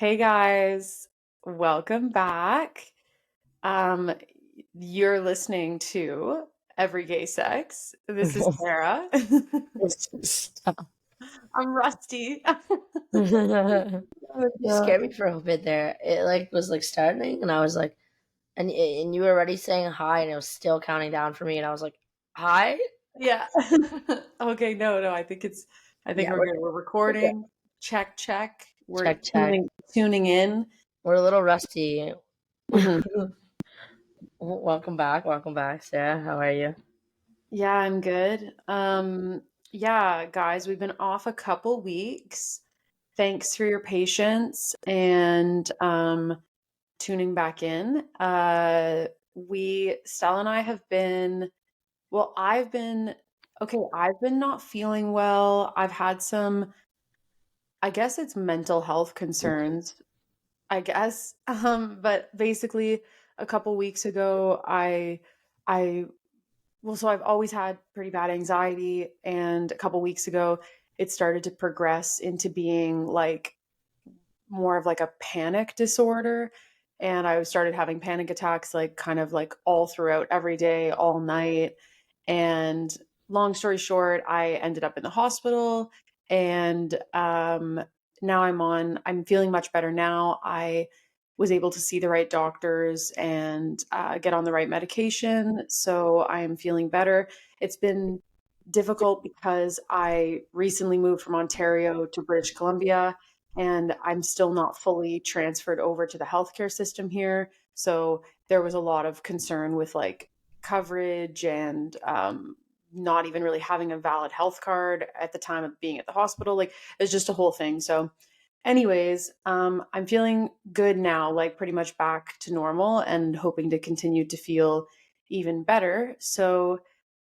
Hey guys, welcome back. Um, you're listening to Every Gay Sex. This is Sarah. Stop. I'm rusty. You scared me for a bit there. It was starting, and I was like, and you were already saying hi, and it was still counting down for me, and I was like, hi. Yeah. Okay, no, I think Yeah, we're we're we're good. recording. Check, check. We're Check, check. tuning in. We're a little rusty. Mhm. Welcome back, Sarah. How are you? Yeah, I'm good. Yeah, guys, we've been off a couple weeks. Thanks for your patience and tuning back in. Stella and I have been, well, I've been not feeling well. I've had some, I guess it's mental health concerns, I guess. But basically a couple weeks ago, I, so I've always had pretty bad anxiety. And a couple weeks ago, it started to progress into being like more of like a panic disorder. And I started having panic attacks, like kind of like all throughout every day, all night. And long story short, I ended up in the hospital. And now I'm feeling much better now. I was able to see the right doctors and get on the right medication. So I'm feeling better. It's been difficult because I recently moved from Ontario to British Columbia and I'm still not fully transferred over to the healthcare system here. So there was a lot of concern with like coverage and not even really having a valid health card at the time of being at the hospital. Like it's just a whole thing. So, anyways, I'm feeling good now, like pretty much back to normal and hoping to continue to feel even better. So,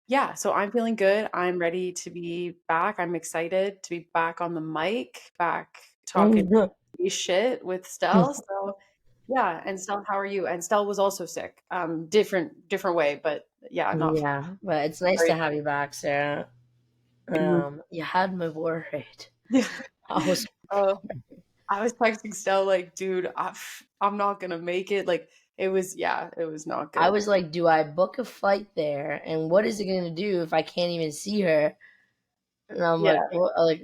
yeah, so I'm feeling good. I'm ready to be back. I'm excited to be back on the mic, back talking shit with Stel. So yeah, and Stel, how are you? And Stel was also sick. Different way, but yeah, not Yeah, but it's nice to very. have you back, Sarah. Mhm. You had me worried. Yeah. I was Uh, I was texting Stel like, dude, I'm not gonna make it. Like it was not I good. was like, do I book a flight there? And what is it going to do if I can't even see her? And I'm Yeah. like, what? Like,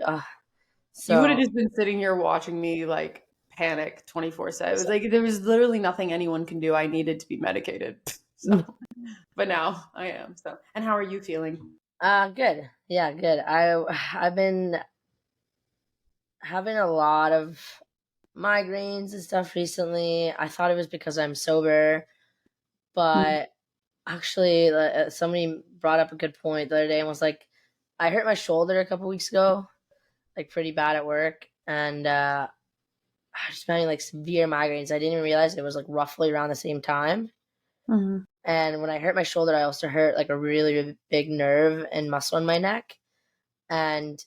You would have so, just been sitting here watching me like panic 24/7. It was so like there was literally nothing anyone can do. I needed to be medicated. So, but now I am. So, and how are you feeling? good. Yeah, good. I've been having a lot of migraines and stuff recently. I thought it was because I'm sober, but actually, somebody brought up a good point the other day and was like, I hurt my shoulder a couple weeks ago, like pretty bad at work, and I was having like severe migraines. I didn't even realize it was like roughly around the same time. Mhm. And when I hurt my shoulder, I also hurt like a really, really big nerve and muscle in my neck. And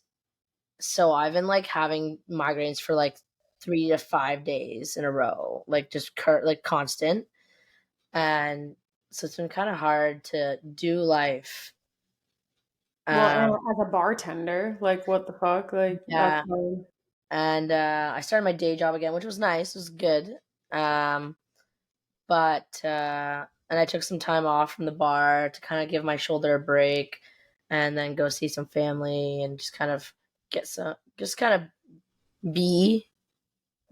so I've been like having migraines for like 3 to 5 days in a row, like just like constant. And so it's been kind of hard to do life. Well, and Um, as a bartender, like what the fuck? Like that's yeah. hard. And I started my day job again, which was nice. It was good. Um, but and I took some time off from the bar to kind of give my shoulder a break, and then go see some family and just kind of just kind of be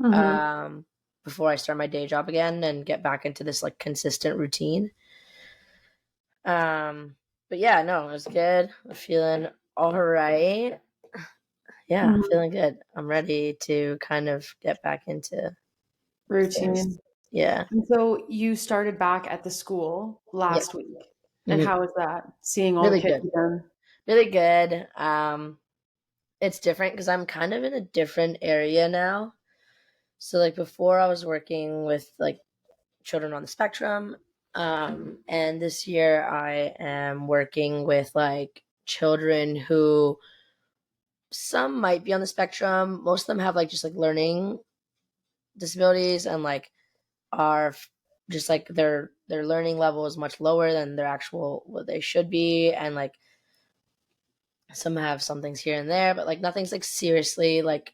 Mhm. um, before I start my day job again and get back into this like consistent routine. Um, but yeah, no, it was good. I'm feeling all right. Yeah, Mhm. feeling good. I'm ready to kind of get back into things. Routine. Yeah. And so you started back at the school Yeah. last week. And Mhm. how was that? Seeing all the Really kids good. again? Really good. It's different because I'm kind of in a different area now. So like before I was working with like children on the spectrum. And this year I am working with like children who some might be on the spectrum. Most of them have like just like learning disabilities and like are just like their learning level is much lower than their actual what they should be, and like some have some things here and there, but like nothing's like seriously like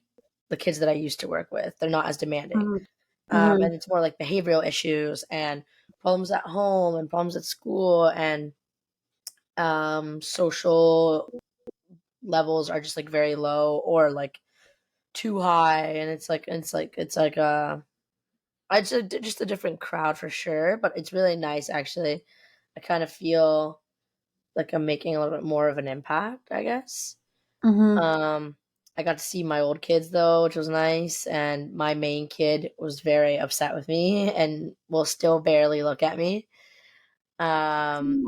the kids that I used to work with. They're not as demanding. Mhm. Mhm. And it's more like behavioral issues and problems at home and problems at school, and social levels are just like very low or like too high, and it's just a different crowd for sure, but it's really nice actually. I kind of feel like I'm making a little bit more of an impact, I guess. Mhm. Um, I got to see my old kids though, which was nice, and my main kid was very upset with me and will still barely look at me.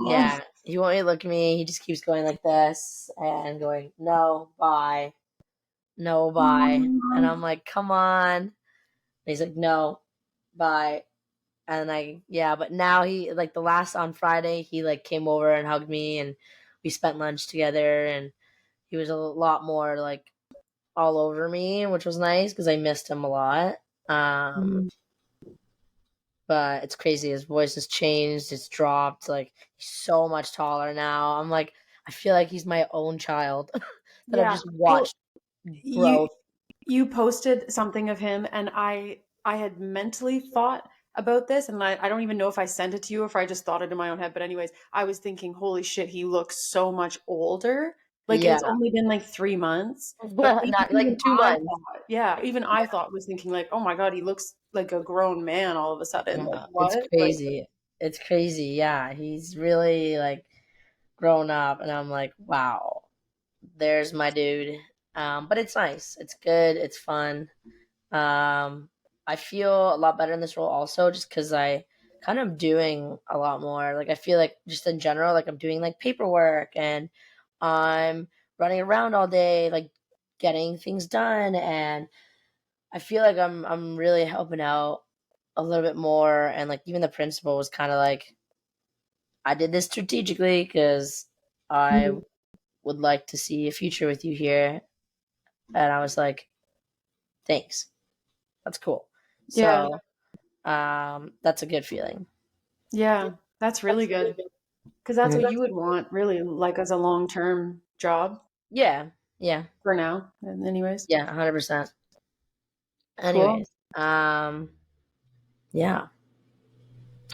Aw. Yeah, he won't even look at me. He just keeps going like this and going, "No, bye, no, bye," and I'm like, "Come on." And he's like, "No, bye." And yeah, but now he like the last on Friday, he like came over and hugged me, and we spent lunch together, and he was a lot more like all over me, which was nice because I missed him a lot. Um, Mhm. but it's crazy. His voice has changed. It's dropped. Like he's so much taller now. I'm like, I feel like he's my own child that I've Yeah. just Well, watched you grow. you posted something of him, and I had mentally thought about this, and I don't even know if I sent it to you or if I just thought it in my own head, but anyways, I was thinking, holy shit, he looks so much older. Like Yeah, it's only been like 3 months, but not even like two I months. thought, yeah, even I thought was thinking like, oh my God, he looks like a grown man all of a sudden. Like It's what? Like crazy. It's crazy. Yeah, he's really like grown up, and I'm like, wow, there's my dude. But it's nice. It's good. It's fun. Um, I feel a lot better in this role also, just because I kind of doing a lot more. Like I feel like just in general, like I'm doing like paperwork, and I'm running around all day, like getting things done, and I feel like I'm really helping out a little bit more. And like even the principal was kind of like, I did this strategically because I mhm. would like to see a future with you here, and I was like, thanks, that's cool. Yeah. So that's a good feeling. Yeah. That's really good. Because that's what Mhm. you would want, really, like as a long-term job Yeah, yeah, for now, anyways. yeah, 100%. Cool. Anyways, yeah,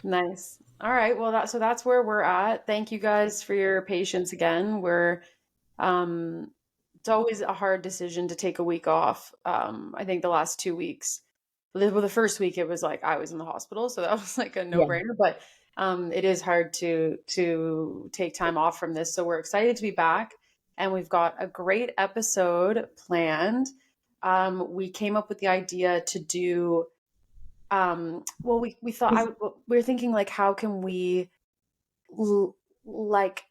Nice. All right. Well, that's where we're at. Thank you guys for your patience again. Um it's always a hard decision to take a week off. I think the last 2 weeks, the first week it was like I was in the hospital, so that was like a yeah, no-brainer, but it is hard to take time off from this. So we're excited to be back, and we've got a great episode planned. We came up with the idea to do well, we thought we were thinking like how can we like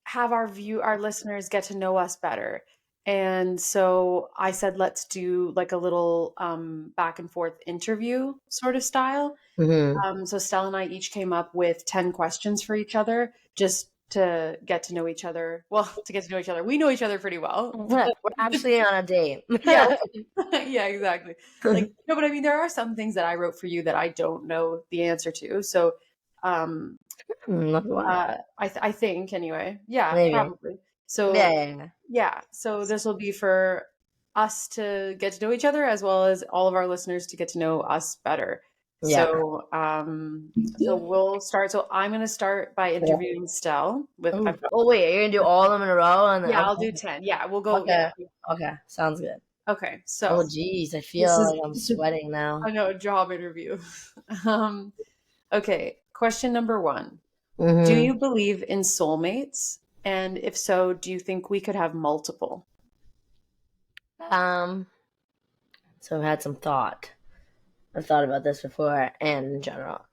have our listeners get to know us better. And so I said let's do like a little back and forth interview sort of style. hmm So Stella and I each came up with 10 questions for each other, just to get to know each other. Well, to get to know each other, we know each other pretty well. we're actually on a date. Yeah. Yeah, exactly. Like, no, but I mean, there are some things that I wrote for you that I don't know the answer to. So, um, Maybe one, I think anyway. Yeah, maybe. probably. Yeah, So, yeah, yeah. yeah. So this will be for us to get to know each other as well as all of our listeners to get to know us better. Yeah. So we'll start. So I'm going to start by Okay. interviewing Stell with, Oh, I've got, oh, wait, you're gonna do all of them in a row, and then yeah, okay, I'll do 10. Yeah, we'll go. Yeah. okay, okay, sounds good. Okay. So Oh, geez, I this feel is, like I'm sweating now. I know, a job interview. Um, okay, question number one. Do hmm you believe in soulmates? And if so, do you think we could have multiple? Um, so I've had some thought. I've thought about this before, and in general.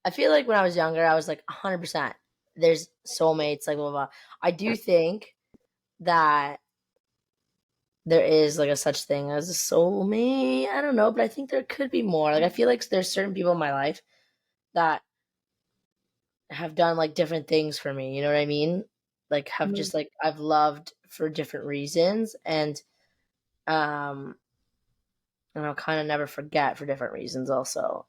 I feel like when I was younger, I was like 100%. There's soulmates, like blah blah. I do think that there is like a such thing as a soulmate. I don't know, but I think there could be more. Like I feel like there's certain people in my life that have done like different things for me. You know what I mean? Like have Mhm. just like I've loved for different reasons, um, and I'll kind of never forget for different reasons. Also,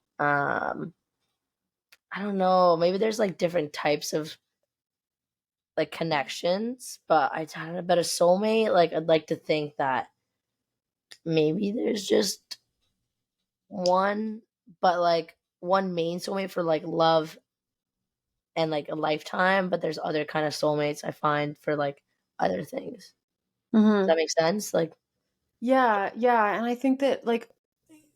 I don't know. Maybe there's like different types of like connections, but I had a better soulmate. Like I'd like to think that maybe there's just one, but like one main soulmate for like love and like a lifetime, but there's other kind of soulmates I find for like other things. Does that Mhm. make sense? Like, Yeah, yeah, and I think that, like,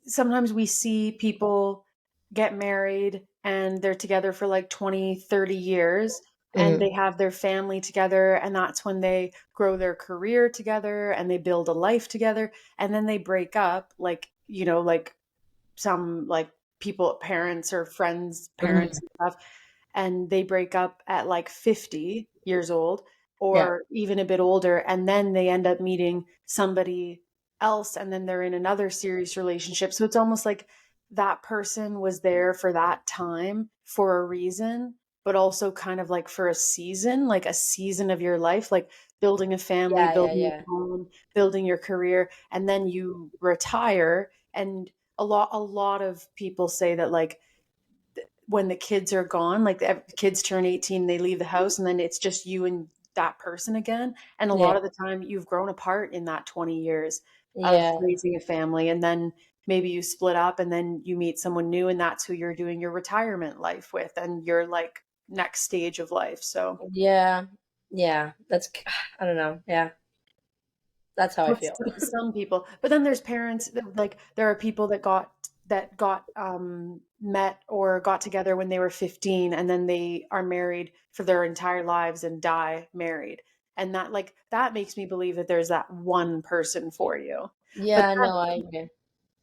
sometimes we see people get married and they're together for like 20, 30 years and mhm, they have their family together and that's when they grow their career together and they build a life together and then they break up like, like some like people parents or friends parents mhm, and stuff and they break up at like 50 years old yeah, or even a bit older and then they end up meeting somebody else and then they're in another serious relationship so it's almost like that person was there for that time for a reason but also kind of like for a season of your life like building a family yeah, yeah, building yeah, a home building your career and then you retire and a lot of people say that like when the kids are gone like the kids turn 18 they leave the house and then it's just you and that person again and a yeah, lot of the time you've grown apart in that 20 years of yeah, raising a family and then maybe you split up and then you meet someone new and that's who you're doing your retirement life with and your like next stage of life so yeah, yeah. That's I don't know. Yeah, that's how I with feel. some people but then there's parents that like there are people that got met or got together when they were 15 and then they are married for their entire lives and die married and that like that makes me believe that there's that one person for you but Yeah, no, I agree.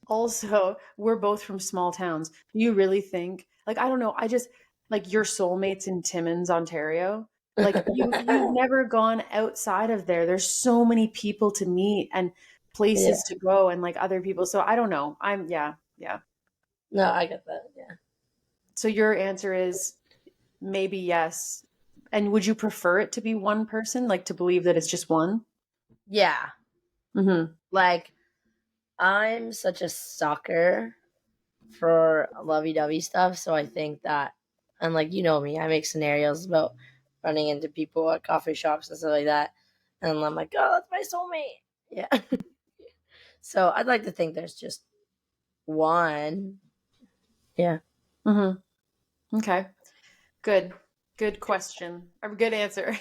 also we're both from small towns do you really think like I don't know I just like your soulmates in Timmins Ontario like you've never gone outside of there there's so many people to meet and Yeah, places to go and like other people so I don't know I'm yeah yeah no, I get that. Yeah, so your answer is maybe yes and would you prefer it to be one person like to believe that it's just one yeah. mm-hmm Like I'm such a sucker for lovey-dovey stuff, so I think that, and like you know me, I make scenarios about running into people at coffee shops and stuff like that, and I'm like, oh, that's my soulmate. Yeah. So I'd like to think there's just one. Yeah. mm-hmm okay good good question or good answer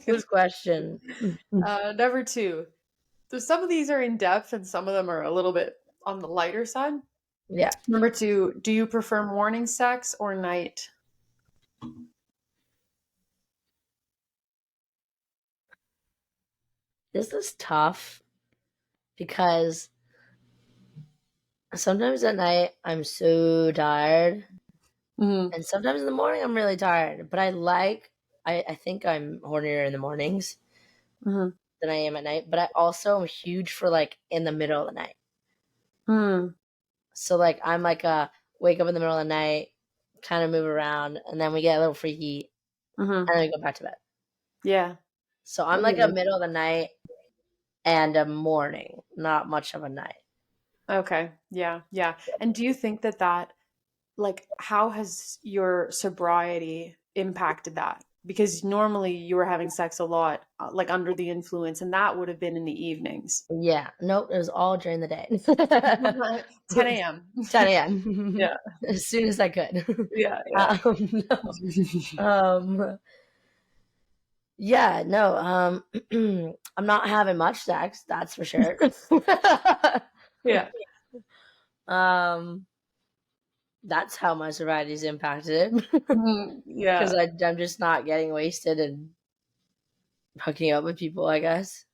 Good question. Number two. So some of these are in depth and some of them are a little bit on the lighter side. Yeah. Number two, do you prefer morning sex or night? This is tough because sometimes at night I'm so tired, Mm-hmm. and sometimes in the morning I'm really tired. But I think I'm hornier in the mornings Mm-hmm. than I am at night. But I also am huge for like in the middle of the night. Mm-hmm. So like I'm like a wake up in the middle of the night, kind of move around, and then we get a little freaky, Mm-hmm. and then we go back to bed. Yeah. So I'm like a Okay. middle of the night and a morning, not much of a night. Okay. Yeah. Yeah. And do you think that like, how has your sobriety impacted that? Because normally you were having sex a lot, like under the influence, and that would have been in the evenings. Yeah, nope, it was all during the day. 10 a.m. 10 a.m. Yeah. as soon as I could. Yeah. Yeah. No. Yeah, no, I'm not having much sex, that's for sure. Yeah. um, that's how my sobriety's impacted Mhm. because Yeah. I'm just not getting wasted and hooking up with people, I guess.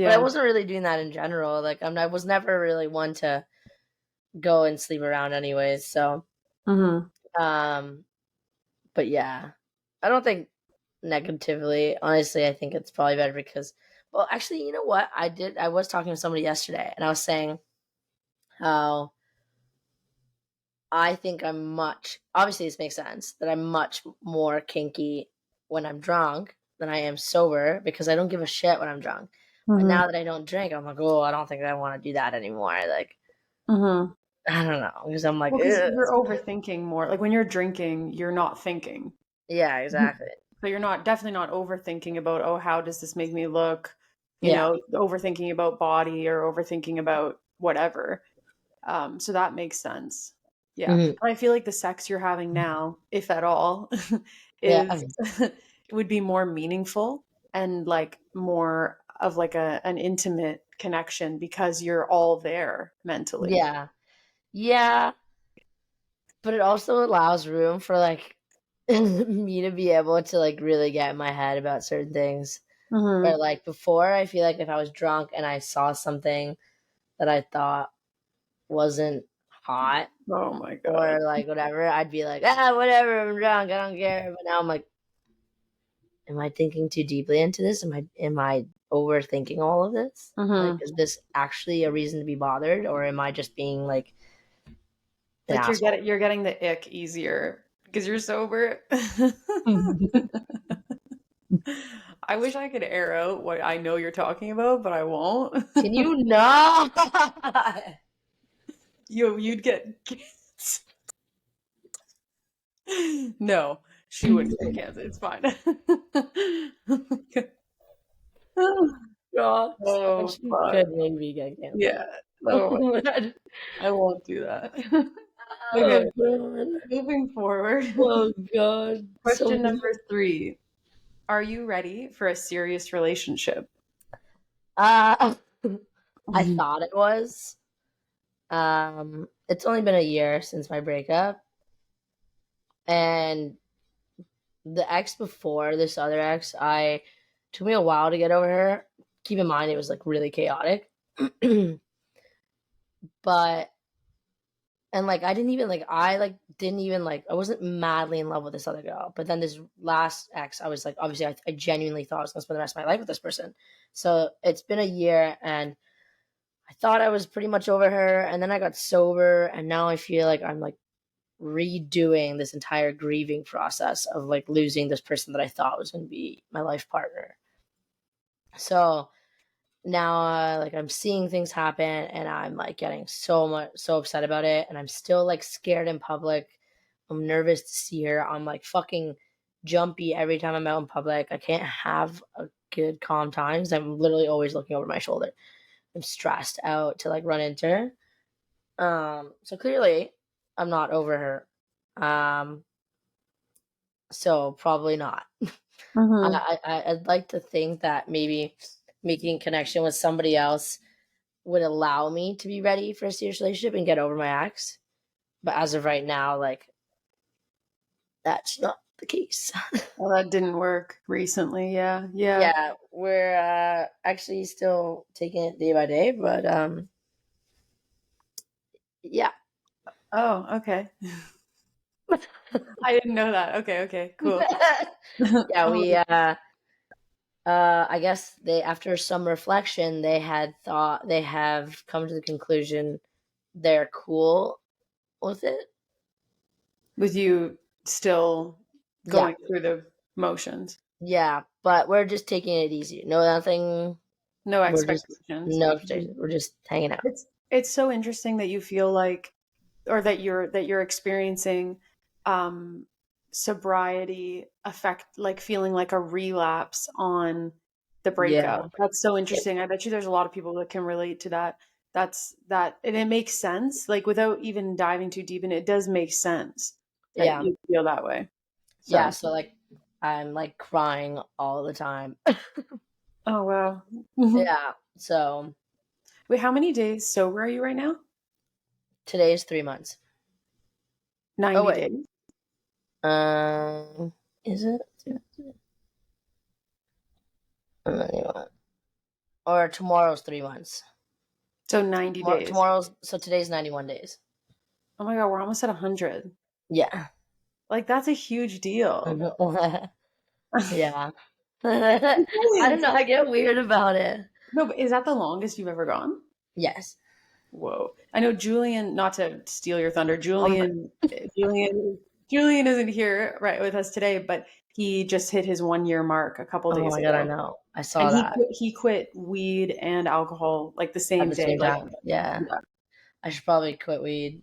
But I Yeah. wasn't really doing that in general. Like I was never really one to go and sleep around anyways. So, Mhm. um, but yeah, I don't think negatively. Honestly, I think it's probably better because, well, actually, you know what? I was talking to somebody yesterday, and I was saying how I think I'm much. Obviously, this makes sense that I'm much more kinky when I'm drunk than I am sober because I don't give a shit when I'm drunk. But Mhm. now that I don't drink, I'm like, oh, I don't think I want to do that anymore. Like, Mhm. I don't know because I'm like, Well, because ugh. you're overthinking more. Like when you're drinking, you're not thinking. Yeah, exactly. But you're not definitely not overthinking about, oh, how does this make me look? Yeah. Overthinking about body or overthinking about whatever. So that makes sense. Yeah. Mhm. I feel like the sex you're having now, if at all, Yeah. is it would be more meaningful and like more of like an intimate connection because you're all there mentally. Yeah. Yeah. But it also allows room for like me to be able to like really get in my head about certain things. Where Hmm. like before, I feel like if I was drunk and I saw something that I thought wasn't hot Oh my God. or like whatever, I'd be like, ah, whatever, I'm drunk, I don't care. But now I'm like, am I thinking too deeply into this? Am I overthinking all of this? Like, Hmm. is this actually a reason to be bothered, or am I just being like an Like asshole? you're getting the ick easier because you're sober. I wish I could air out what I know you're talking about, but I won't. Can you not? You'd get no, she wouldn't get cancer. It's fine. Gosh, Oh actually fuck. could maybe get cancer. Yeah. No, I won't do that. Okay, Oh god. moving forward. Oh god. So Question number 3. Are you ready for a serious relationship? uh I Mhm. thought it was. It's only been a year since my breakup, and the ex before this other ex, I took me a while to get over her. Keep in mind it was like really chaotic. But and like I didn't even like I wasn't madly in love with this other girl. But then this last ex, I was like obviously I genuinely thought I was gonna spend the rest of my life with this person. So it's been a year and I thought I was pretty much over her, and then I got sober, and now I feel like I'm like redoing this entire grieving process of like losing this person that I thought was going to be my life partner. So now, like I'm seeing things happen, and I'm like getting so upset about it, and I'm still like scared in public. I'm nervous to see her. I'm like fucking jumpy every time I'm out in public. I can't have a good calm time because I'm literally always looking over my shoulder. I'm stressed out to like run into her. So clearly, I'm not over her. So probably not. Mhm. I'd like to think that maybe making connection with somebody else would allow me to be ready for a serious relationship and get over my ex. But as of right now, like that's not the case. Well, that didn't work recently. Yeah. Yeah. Yeah, we're actually still taking it day by day, but yeah. Oh, okay. I didn't know that. Okay, okay, cool. Yeah, we Um, I guess they after some reflection they have come to the conclusion they're cool with it. with you still Yeah. going through the motions. Yeah, but we're just taking it easy. No nothing. No We're just expectations. no Mhm. expectations. We're just hanging out. It's so interesting that you feel like or that you're experiencing um sobriety affect like feeling like a relapse on the breakup. Yeah. That's so interesting. I bet you there's a lot of people that can relate to that. And it makes sense. Like without even diving too deep in it, it does make sense that Yeah. you feel that way. Yeah, So, so like I'm like crying all the time. oh wow. Mhm. Yeah. So Wait, how many days sober are you right now? today is 3 months. Oh 90 wait. days. Um is it? Or tomorrow's 3 months. So 90 days. Tomorrow's so today's 91 days. Oh my God, we're almost at 100. Yeah. Like that's a huge deal. Yeah. I don't know. I get weird about it. No, but is that the longest you've ever gone? Yes. Whoa. I know Julian, not to steal your thunder, Um, Julian isn't here right with us today, but he just hit his 1 year mark a couple oh days my god, I ago. know. I And saw that he quit weed and alcohol like the at same the day. same Like time. Yeah. yeah. I should probably quit weed,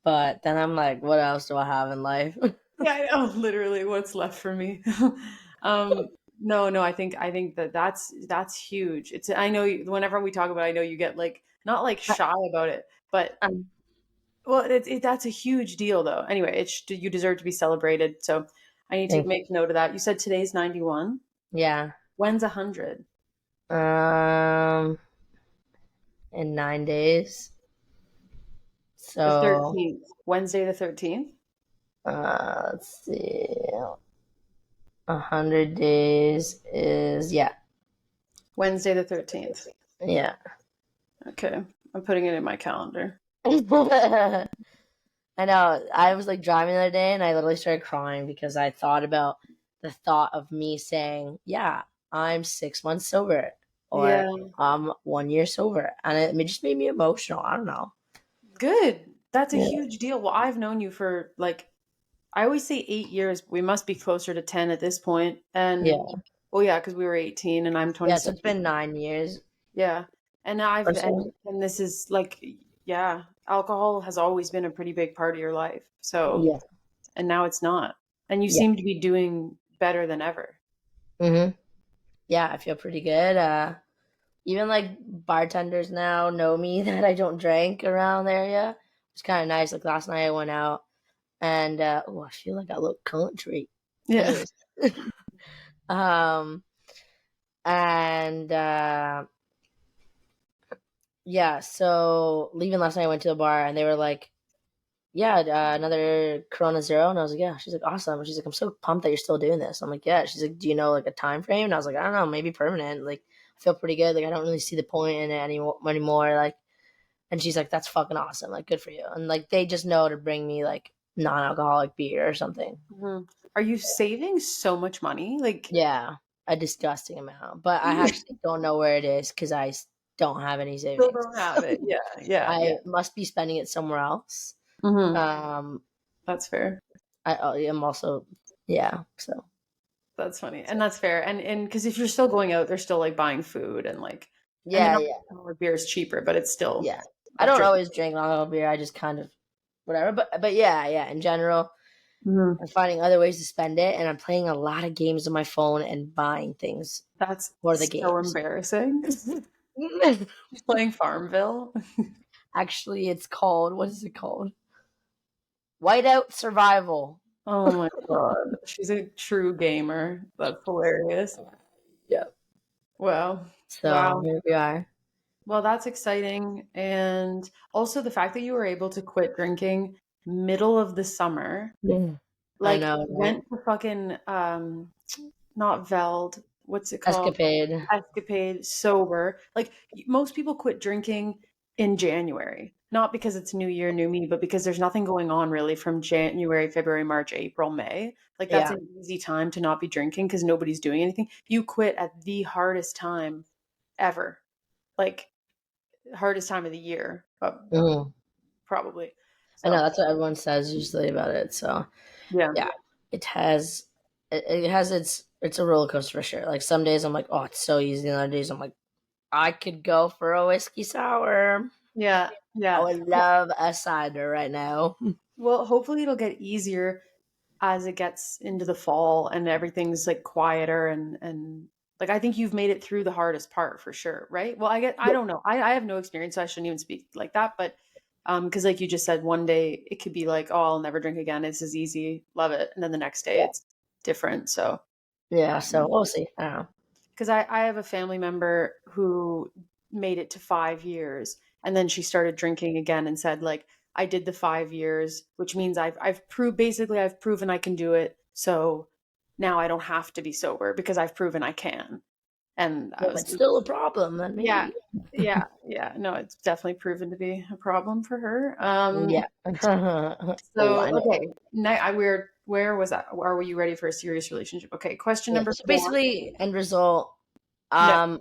but then I'm like, what else do I have in life? Yeah, I know, literally what's left for me. Um, no, I think that that's huge. It's I know whenever we talk about it, I know you get like not like shy about it, but Um, well, that's a huge deal though. Anyway, you deserve to be celebrated. So I need to thank make note of that. You said today's 91. Yeah. When's 100? In 9 days. The So 13th. Wednesday the 13th? let's see. 100 days is, yeah. Wednesday the 13th. Yeah. Okay. I'm putting it in my calendar. I know. I was like driving the other day and I literally started crying because I thought about the thought of me saying, yeah, I'm 6 months sober or Yeah. I'm 1 year sober. And it just made me emotional. I don't know. Good. That's a Yeah. huge deal. Well, I've known you for like I always say 8 years. We must be closer to 10 at this point. And Yeah. well, yeah, because we were 18 and I'm Yeah. So 27. it's been 9 years Yeah. And or I've so. and this is like yeah, alcohol has always been a pretty big part of your life. So, Yeah. and now it's not. And you Yeah. seem to be doing better than ever. hmm Yeah. I feel pretty good. Even like bartenders now know me that I don't drink around the area. It's kind of nice. Like last night I went out and oh, I feel like I look country. Yeah. Anyways, um, and yeah. So leaving last night, I went to the bar and they were like, "Yeah, another Corona Zero," and I was like, "Yeah." She's like, "Awesome." She's like, "I'm so pumped that you're still doing this." I'm like, "Yeah." She's like, "Do you know like a time frame?" And I was like, "I don't know, maybe permanent." Like, I feel pretty good. Like, I don't really see the point in it anymore. Like. And she's like, "That's fucking awesome. Like, good for you." And like, they just know to bring me like non-alcoholic beer or something. Mhm. Are you saving so much money? Like, Yeah, a disgusting amount. But I actually don't know where it is because don't have any still savings. don't have it. Yeah, yeah, yeah. I must be spending it somewhere else. Hmm. Um, That's fair. I am also, yeah. So That's funny, and that's fair. And because if you're still going out, they're still like buying food and like, I mean, yeah, yeah, not beer is cheaper, but it's still yeah. I don't after. always drink non-alcoholic beer. I just kind of whatever. But yeah, yeah. In general, Mhm. I'm finding other ways to spend it, and I'm playing a lot of games on my phone and buying things That's for the so games. embarrassing. Playing Farmville. Actually, it's called, what is it called? Whiteout Survival. Oh my God, she's a true gamer. That's hilarious. Yeah. Wow, So wow. here we are. Well, that's exciting. And also the fact that you were able to quit drinking middle of the summer, Mm. I like know, right? went to fucking not Veld, what's it called? Escapade. Escapade, sober. Like most people quit drinking in January, not because it's New Year, new me, but because there's nothing going on really from January, February, March, April, May. Like that's Yeah. an easy time to not be drinking because nobody's doing anything. You quit at the hardest time ever. Like hardest time of the year, Mhm. probably. I know So that's what everyone says usually about it. So yeah, yeah, it has it has it's a roller coaster for sure. Like some days I'm like, oh, it's so easy, and other days I'm like, I could go for a whiskey sour. yeah, I yeah. would love a cider right now. Well, hopefully it'll get easier as it gets into the fall and everything's like quieter and like I think you've made it through the hardest part for sure, right? Well, I Yeah. don't know. I have no experience, so I shouldn't even speak like that. But because like you just said, one day it could be like, oh, I'll never drink again. This is easy, love it, and then the next day it's different. So Yeah. So we'll see. I don't know. because I have a family member who made it to 5 years and then she started drinking again and said like I did the 5 years, which means I've proved basically I've proven I can do it. So now I don't have to be sober because I've proven I can. And I If was it's still a problem, then yeah, maybe. yeah, yeah. No, it's definitely proven to be a problem for her. Yeah. Oh, So I know. okay, we're where was that? Are you ready for a serious relationship? Okay, question Yeah. number So 4. basically, end result. No.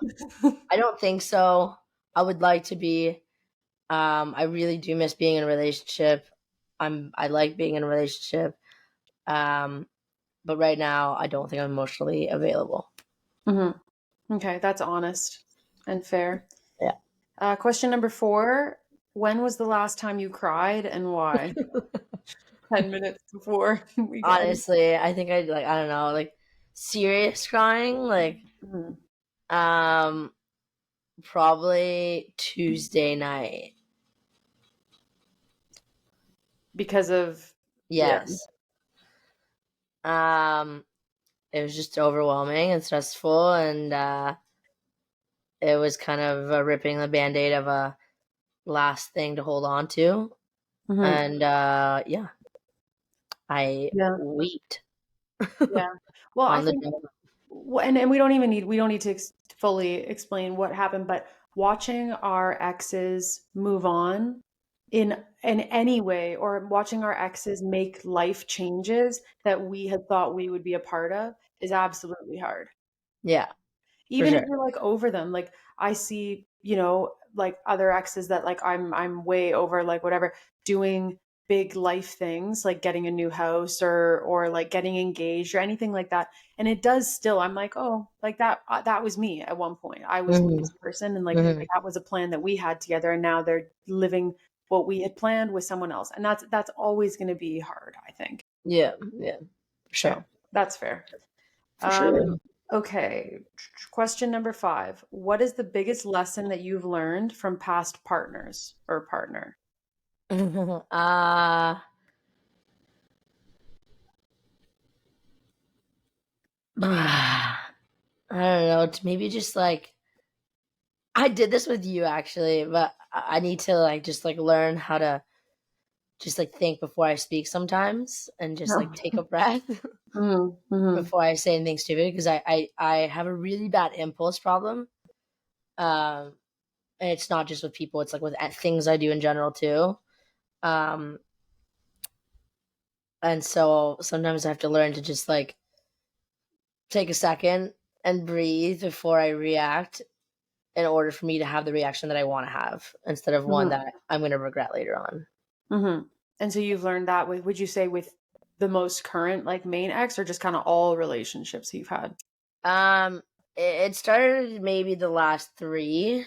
I don't think so. I would like to be. I really do miss being in a relationship. I like being in a relationship. Um, but right now, I don't think I'm emotionally available. Hmm. Okay, that's honest and fair. Yeah. Question number 4. When was the last time you cried and why? 10 minutes before we get. Honestly, I think I don't know, like serious crying, like Mhm. um probably Tuesday night. Because of yeah. Yes. Um it was just overwhelming and stressful, and it was kind of ripping the band-aid of a last thing to hold on to. Mhm. And yeah, I Yeah. wept Yeah. Well, I on the think job. and we don't need to fully explain what happened, but watching our exes move on in any way, or watching our exes make life changes that we had thought we would be a part of, is absolutely hard. Yeah, for Even if sure. you're like over them, like I see, like other exes that like I'm way over, like whatever, doing big life things like getting a new house or like getting engaged or anything like that. And it does still, I'm like, oh, like that was me at one point. I was Hmm. this person, and like Hmm. that was a plan that we had together, and now they're living what we had planned with someone else. And that's always going to be hard, I think. Yeah, yeah, for Okay, sure. that's fair. For sure. Okay. Question number 5. What is the biggest lesson that you've learned from past partners or partner? I don't know. It's maybe just like I did this with you actually, but I need to like just like learn how to just like think before I speak sometimes, and just like No. take a breath Mhm, mhm, before I say anything stupid, because I have a really bad impulse problem. Um, and it's not just with people; it's like with things I do in general too. Um, and so sometimes I have to learn to just like take a second and breathe before I react, in order for me to have the reaction that I want to have, instead of one mhm, that I'm going to regret later on. mhm. And so you've learned that with, would you say with the most current like main ex, or just kind of all relationships you've had? Um, it started maybe the last three,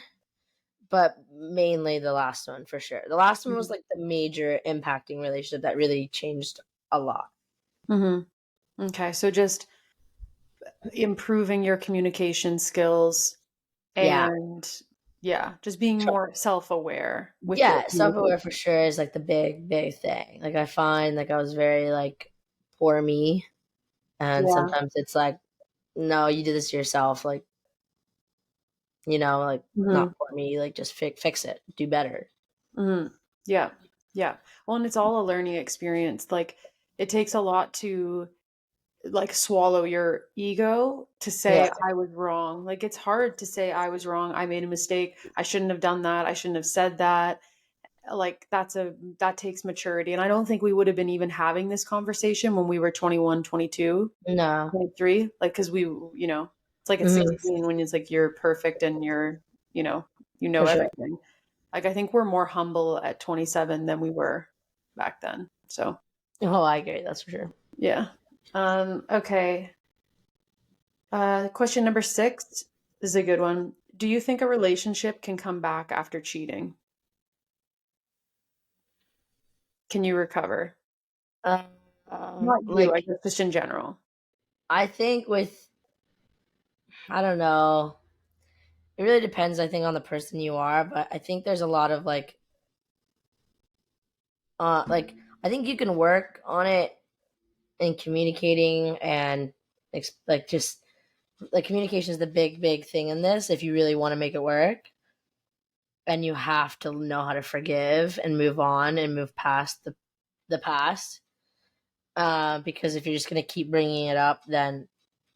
but mainly the last one for sure. The last one was Mhm. like the major impacting relationship that really changed a lot. Mhm. Okay, so just improving your communication skills Yeah. and yeah, just being more self-aware with your Yeah, self-aware for communication. sure is like the big thing. Like I find like I was very like poor me, and Yeah. sometimes it's like, no, you did this to yourself. Like, like Mhm. not poor me. Like just fix it, do better. Mhm. Yeah. Yeah. Well, and it's all a learning experience. Like it takes a lot to like swallow your ego to say Yeah. I was wrong. Like it's hard to say I was wrong. I made a mistake. I shouldn't have done that. I shouldn't have said that. Like that takes maturity. And I don't think we would have been even having this conversation when we were 21, 22, No. 23. Like cuz it's like at Hmm. 16 when it's like you're perfect and you know, you know For sure. everything. Like I think we're more humble at 27 than we were back then. So, Oh, I agree. That's for sure. yeah. Okay. Question number 6 is a good one. Do you think a relationship can come back after cheating? Can you recover? Not you, I Like guess just in general. I think with I don't know. It really depends. I think on the person you are, but I think there's a lot of like I think you can work on it in communicating, and like just like communication is the big thing in this. If you really want to make it work, and you have to know how to forgive and move on and move past the past. Because if you're just gonna keep bringing it up, then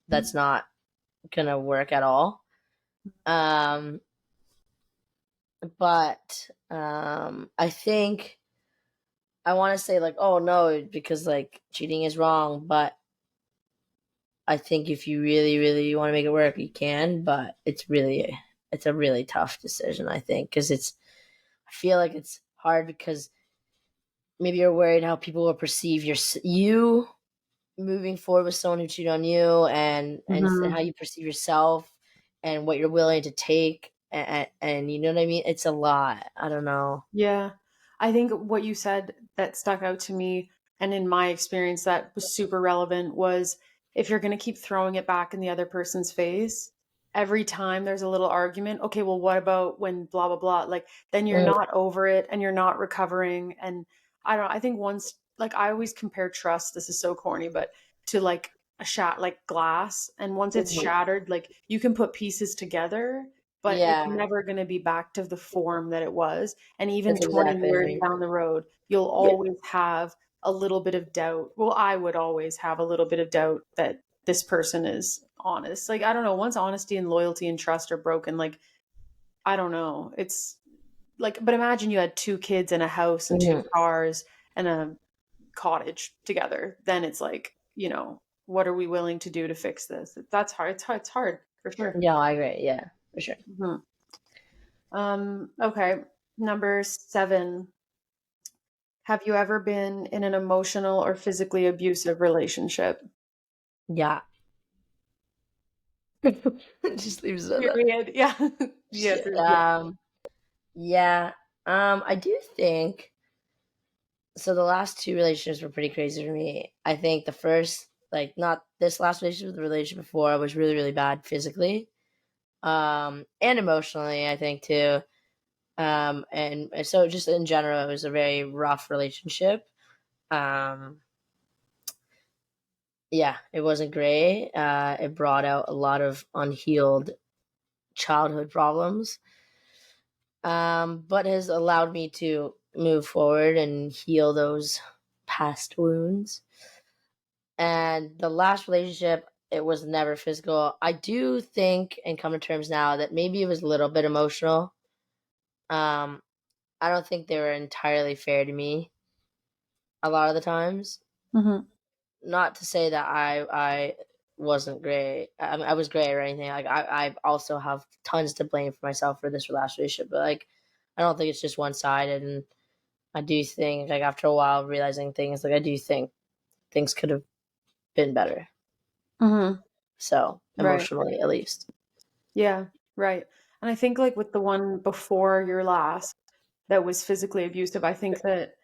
that's not gonna work at all. Um, but I think I want to say like, oh no, because like cheating is wrong. But I think if you really want to make it work, you can. But it's a really tough decision. I think because I feel like it's hard because maybe you're worried how people will perceive you moving forward with someone who cheated on you, and Mhm. how you perceive yourself, and what you're willing to take, and you know what I mean. It's a lot. I don't know. Yeah. I think what you said that stuck out to me, and in my experience that was super relevant, was if you're going to keep throwing it back in the other person's face every time there's a little argument, okay, well, what about when blah, blah, blah? Like, then you're Mm, not over it and you're not recovering. And I don't know, I think once, like, I always compare trust, this is so corny, but to like like glass. And once it's mhm. shattered, like you can put pieces together, but it's Yeah, never going to be back to the form that it was. And even that's 20 exactly what I years mean. down the road, you'll Yeah. always have a little bit of doubt. Well, I would always have a little bit of doubt that this person is honest. Like, I don't know, once honesty and loyalty and trust are broken, like, I don't know. It's like, but imagine you had two kids and a house and two Mhm. cars and a cottage together. Then it's like, what are we willing to do to fix this? That's hard. It's hard for sure. Yeah, I agree. Yeah, for sure. Mhm. Okay. Number 7. Have you ever been in an emotional or physically abusive relationship? Yeah. Just leaves it at that. Period. Yeah. The Shit. answer is yeah. Yeah. I do think so. The last two relationships were pretty crazy for me. I think the first, like, not this last relationship, but the relationship before was really, really bad physically, and emotionally. I think too. And so just in general, it was a very rough relationship. Um, yeah, it wasn't great. It brought out a lot of unhealed childhood problems, but has allowed me to move forward and heal those past wounds. And the last relationship, it was never physical. I do think and come to terms now that maybe it was a little bit emotional. Um, I don't think they were entirely fair to me a lot of the times. Mhm. Not to say that I wasn't great. I mean, I was great or anything. Like I also have tons to blame for myself for this last relationship, but like I don't think it's just one sided. And I do think like after a while realizing things, like I do think things could have been better. Mhm. So Right. emotionally, at least. Yeah, right. And I think like with the one before your last that was physically abusive, I think that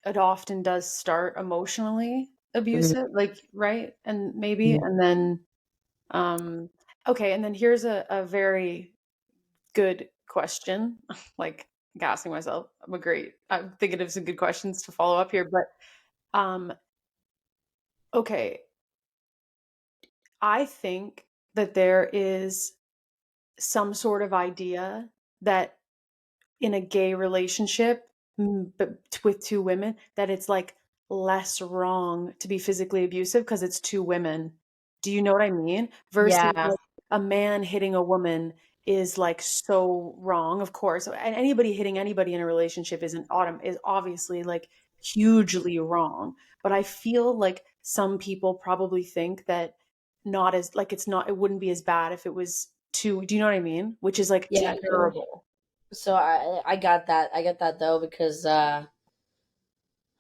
it often does start emotionally Mhm, abusive, like, right? And maybe, mhm. and then, um, okay, and then here's a very good question. Like, gassing myself. I'm thinking of some good questions to follow up here, but, okay, I think that there is some sort of idea that in a gay relationship, but with 2 women, that it's, like, less wrong to be physically abusive because it's 2 women. Do you know what I mean? Versus, Yeah, like, a man hitting a woman is, like, so wrong, of course, and anybody hitting anybody in a relationship is obviously, like, hugely wrong, but I feel like some people probably think that not as like, it wouldn't be as bad if it was 2, do you know what I mean? Which is, like, yeah, I do. terrible. So I got that. I get that though because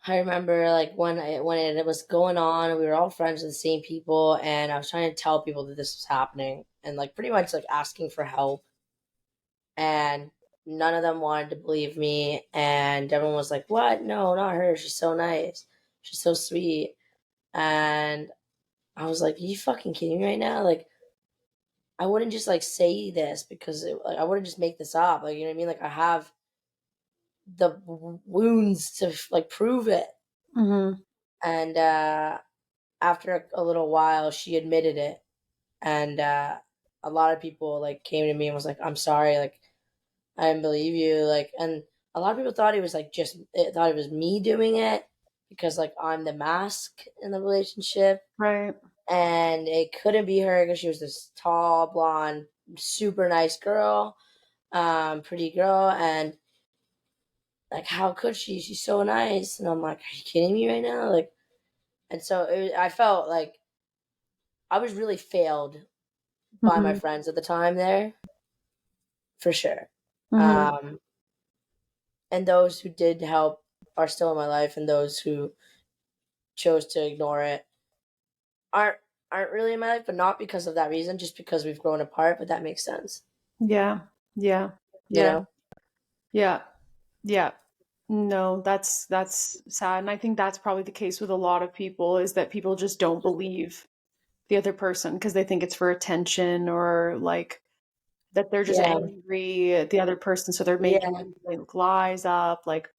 I remember like when it was going on, we were all friends with the same people, and I was trying to tell people that this was happening, and like pretty much like asking for help, and none of them wanted to believe me, and everyone was like, "What? No, not her. She's so nice. She's so sweet." And I was like, "Are you fucking kidding me right now? Like, I wouldn't just like say this because like, I wouldn't just make this up. Like, you know what I mean? Like, I have the wounds to like prove it." Mhm. And after a little while, she admitted it, and a lot of people like came to me and was like, "I'm sorry, like I didn't believe you," like, and a lot of people thought it was like thought it was me doing it because like I'm the mask in the relationship, Right. and it couldn't be her because she was this tall, blonde, super nice girl, pretty girl, and like how could she? She's so nice, and I'm like, are you kidding me right now? Like, and so I felt like I was really failed by my Mhm. friends at the time there, for sure. Mhm. Um, and those who did help are still in my life, and those who chose to ignore it aren't aren't really in my life, but not because of that reason, just because we've grown apart. But that makes sense, Yeah. Yeah. you Yeah. know. Yeah. Yeah. No, that's sad, and I think that's probably the case with a lot of people is that people just don't believe. the other person because they think it's for attention or like that they're just Yeah. angry at the other person, so they're making Yeah. these like lies up, like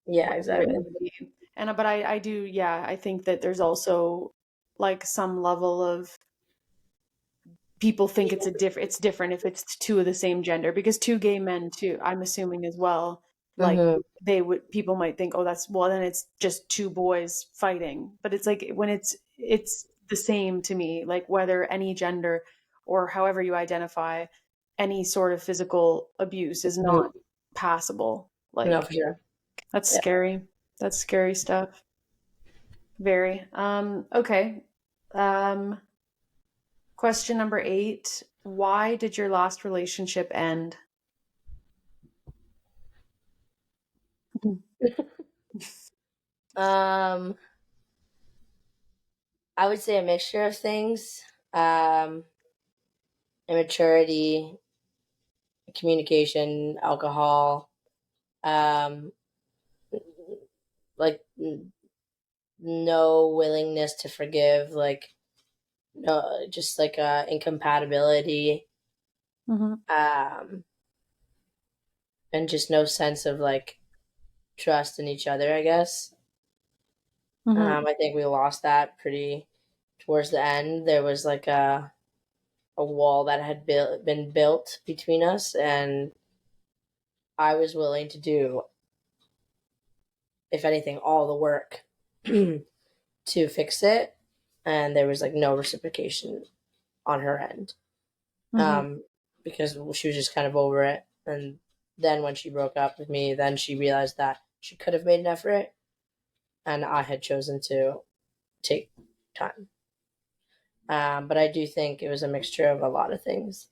Yeah, whatever it exactly. may be. And but I do, yeah, I think that there's also like some level of people think it's different if it's two of the same gender because two gay men too, I'm assuming as well, like Mhm. they would people might think, oh, that's well then it's just two boys fighting, but it's like when it's the same to me, like whether any gender or however you identify, any sort of physical abuse is not Mhm. passable. No, Like for sure. that's Yeah. scary. That's scary stuff. Very. Okay. Um Question number 8. Why did your last relationship end? Um, I would say a mixture of things. Um, Immaturity, communication, alcohol, um, like no willingness to forgive, like no, just like incompatibility, Mhm. um, and just no sense of like trust in each other. I guess. Mhm. I think we lost that pretty towards the end. There was like a wall that had been built between us, and I was willing to do, if anything, all the work to fix it, and there was like no reciprocation on her end, Mhm. um, because she was just kind of over it. And then when she broke up with me, then she realized that she could have made an effort, and I had chosen to take time. But I do think it was a mixture of a lot of things.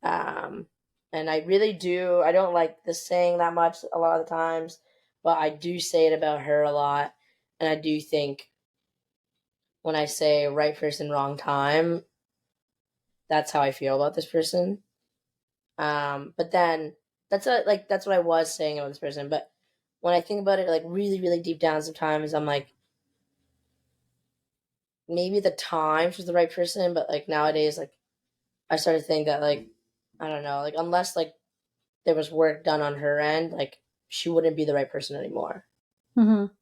Um, and I really do. I don't like this saying that much a lot of the times, but I do say it about her a lot. And I do think when I say right person, wrong time, that's how I feel about this person. But then that's what I was saying about this person. But when I think about it, like really, really deep down, sometimes I'm like, maybe the time she was the right person, but like nowadays, like I started to think that like I don't know, like unless like there was work done on her end, like she wouldn't be the right person anymore, Mhm.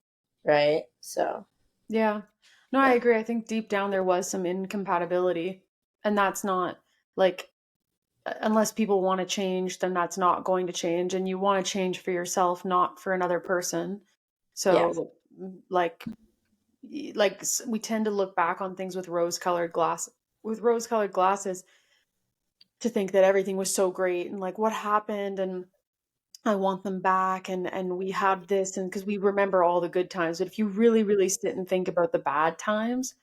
right? So Yeah. No, I yeah, agree. I think deep down there was some incompatibility, and that's not like unless people want to change, then that's not going to change, and you want to change for yourself, not for another person. yeah, So like we tend to look back on things with rose-colored glasses to think that everything was so great and like what happened and I want them back and we have this and because we remember all the good times. But if you really, really sit and think about the bad times,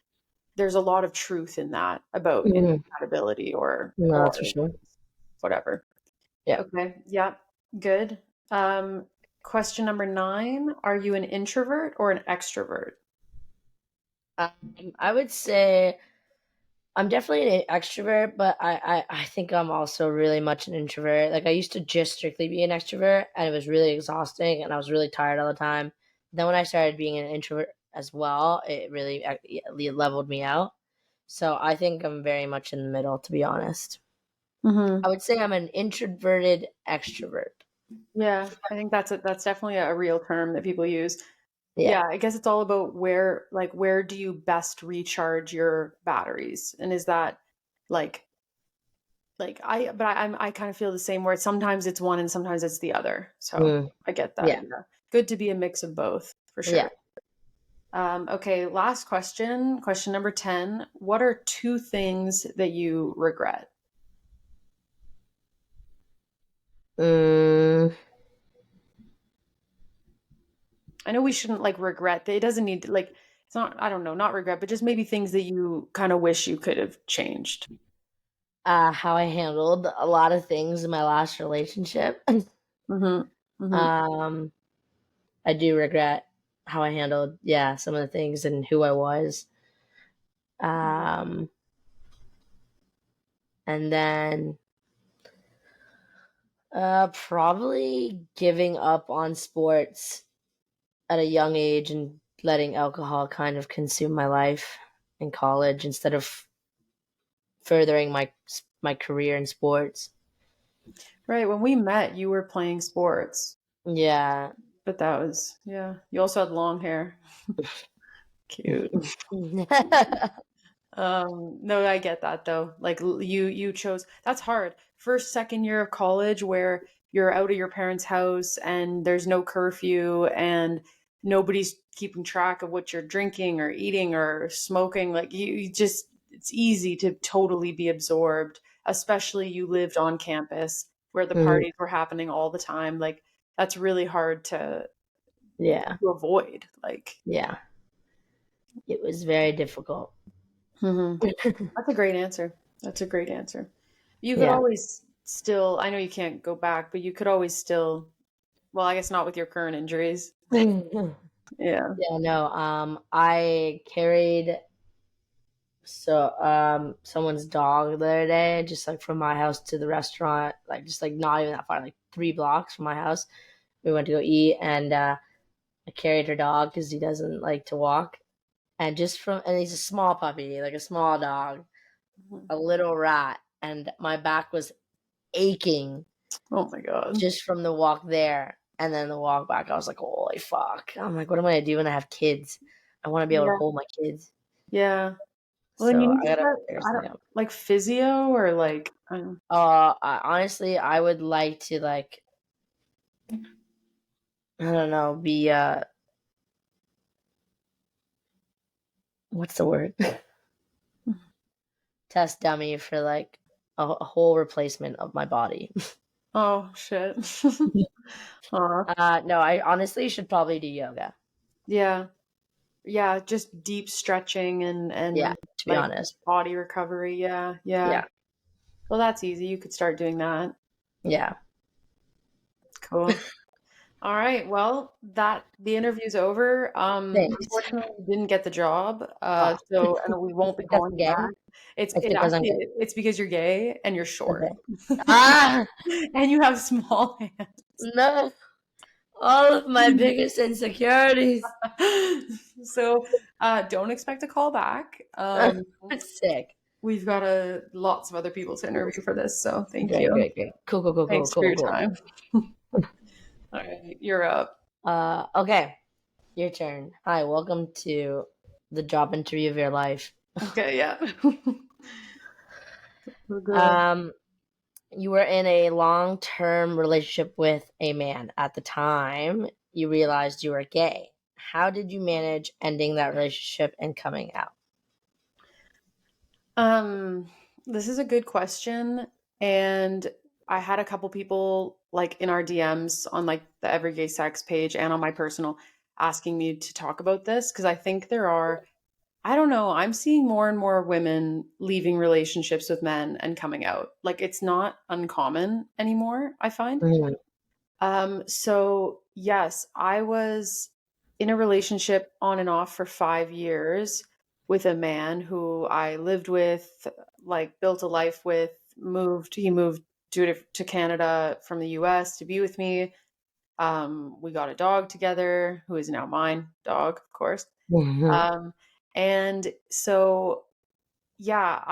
there's a lot of truth in that about mm, incompatibility no, or that's for sure. whatever. Yeah, Okay. Yeah. Good. Um, Question number 9. Are you an introvert or an extrovert? I would say I'm definitely an extrovert, but I think I'm also really much an introvert. Like I used to just strictly be an extrovert, and it was really exhausting, and I was really tired all the time. Then when I started being an introvert as well, it really leveled me out. So I think I'm very much in the middle, to be honest. I Hmm. would say I'm an introverted extrovert. Yeah, I think that's definitely a real term that people use. Yeah. Yeah, I guess it's all about where do you best recharge your batteries? And is that like I kind of feel the same where sometimes it's one and sometimes it's the other. So Mm, I get that. yeah. Yeah. Good to be a mix of both for Yeah. sure. Okay, last question. Question number 10. What are two things that you regret? Mm, I know we shouldn't like regret. It doesn't need to like it's not I don't know, not regret, but just maybe things that you kind of wish you could have changed. how I handled a lot of things in my last relationship. Mhm. Mhm. um, I do regret how I handled, yeah, some of the things and who I was. Um, and then probably giving up on sports at a young age and letting alcohol kind of consume my life in college instead of furthering my career in sports. Right. When we met, you were playing sports, Yeah. but that was, yeah. You also had long hair. Cute. No, I get that though. Like you chose, that's hard. First, second year of college where you're out of your parents' house and there's no curfew and nobody's keeping track of what you're drinking or eating or smoking. Like you just, it's easy to totally be absorbed, especially you lived on campus where the Mhm. parties were happening all the time. Like that's really hard Yeah. to avoid. Like, Yeah. It was very difficult. mhm. That's a great answer. That's a great answer. You could Yeah. always still, I know you can't go back, but you could always still, well, I guess not with your current injuries. Yeah, Yeah. no, I carried someone's dog the other day, just like from my house to the restaurant, like just like not even that far, like 3 blocks from my house. We went to go eat, and I carried her dog because he doesn't like to walk. And and he's a small puppy, like a small dog, Mhm. a little rat, and my back was aching Oh my God. just from the walk there. And then the walk back, I was like, holy fuck. I'm like, what am I gonna do when I have kids? I want to be able to Yeah. hold my kids. Yeah. Well, then you So need I to gotta get, figure I something don't, out. like physio or like, Honestly, I would like to like, I don't know, be what's the word? Test dummy for like a whole replacement of my body. oh shit. Aw. No, I honestly should probably do yoga. Yeah. Yeah. Just deep stretching Yeah, and to be like honest. body recovery. Yeah. Yeah. Yeah, Well, that's easy. You could start doing that. yeah. Cool. All right. Well, that the interview's over. Thanks. Unfortunately, we didn't get the job. Oh, So and we it's won't be because calling I'm you gay. back. It's It because I'm actually gay. it's because you're gay and you're short. Okay. Ah, And you have small no. All of my biggest insecurities. So don't expect a call back. It's sick. We've got lots of other people to interview for this, so thank Great, you. great, great. Cool, cool, cool, cool, Thanks for cool, your cool. time. All right, you're up. Okay. Your turn. Hi, welcome to the job interview of your life. Okay, yeah. We're good. Um, you were in a long-term relationship with a man. At the time, you realized you were gay. How did you manage ending that relationship and coming out? Um, this is a good question. And I had a couple people like in our DMs on like the Everyday Sex page and on my personal asking me to talk about this because I think there are, I don't know, I'm seeing more and more women leaving relationships with men and coming out. Like it's not uncommon anymore, I find. Mhm. So yes, I was in a relationship on and off for 5 years with a man who I lived with, like built a life with, he moved to Canada from the US to be with me. We got a dog together, who is now mine, dog, of course. Mhm. Um, and so, yeah,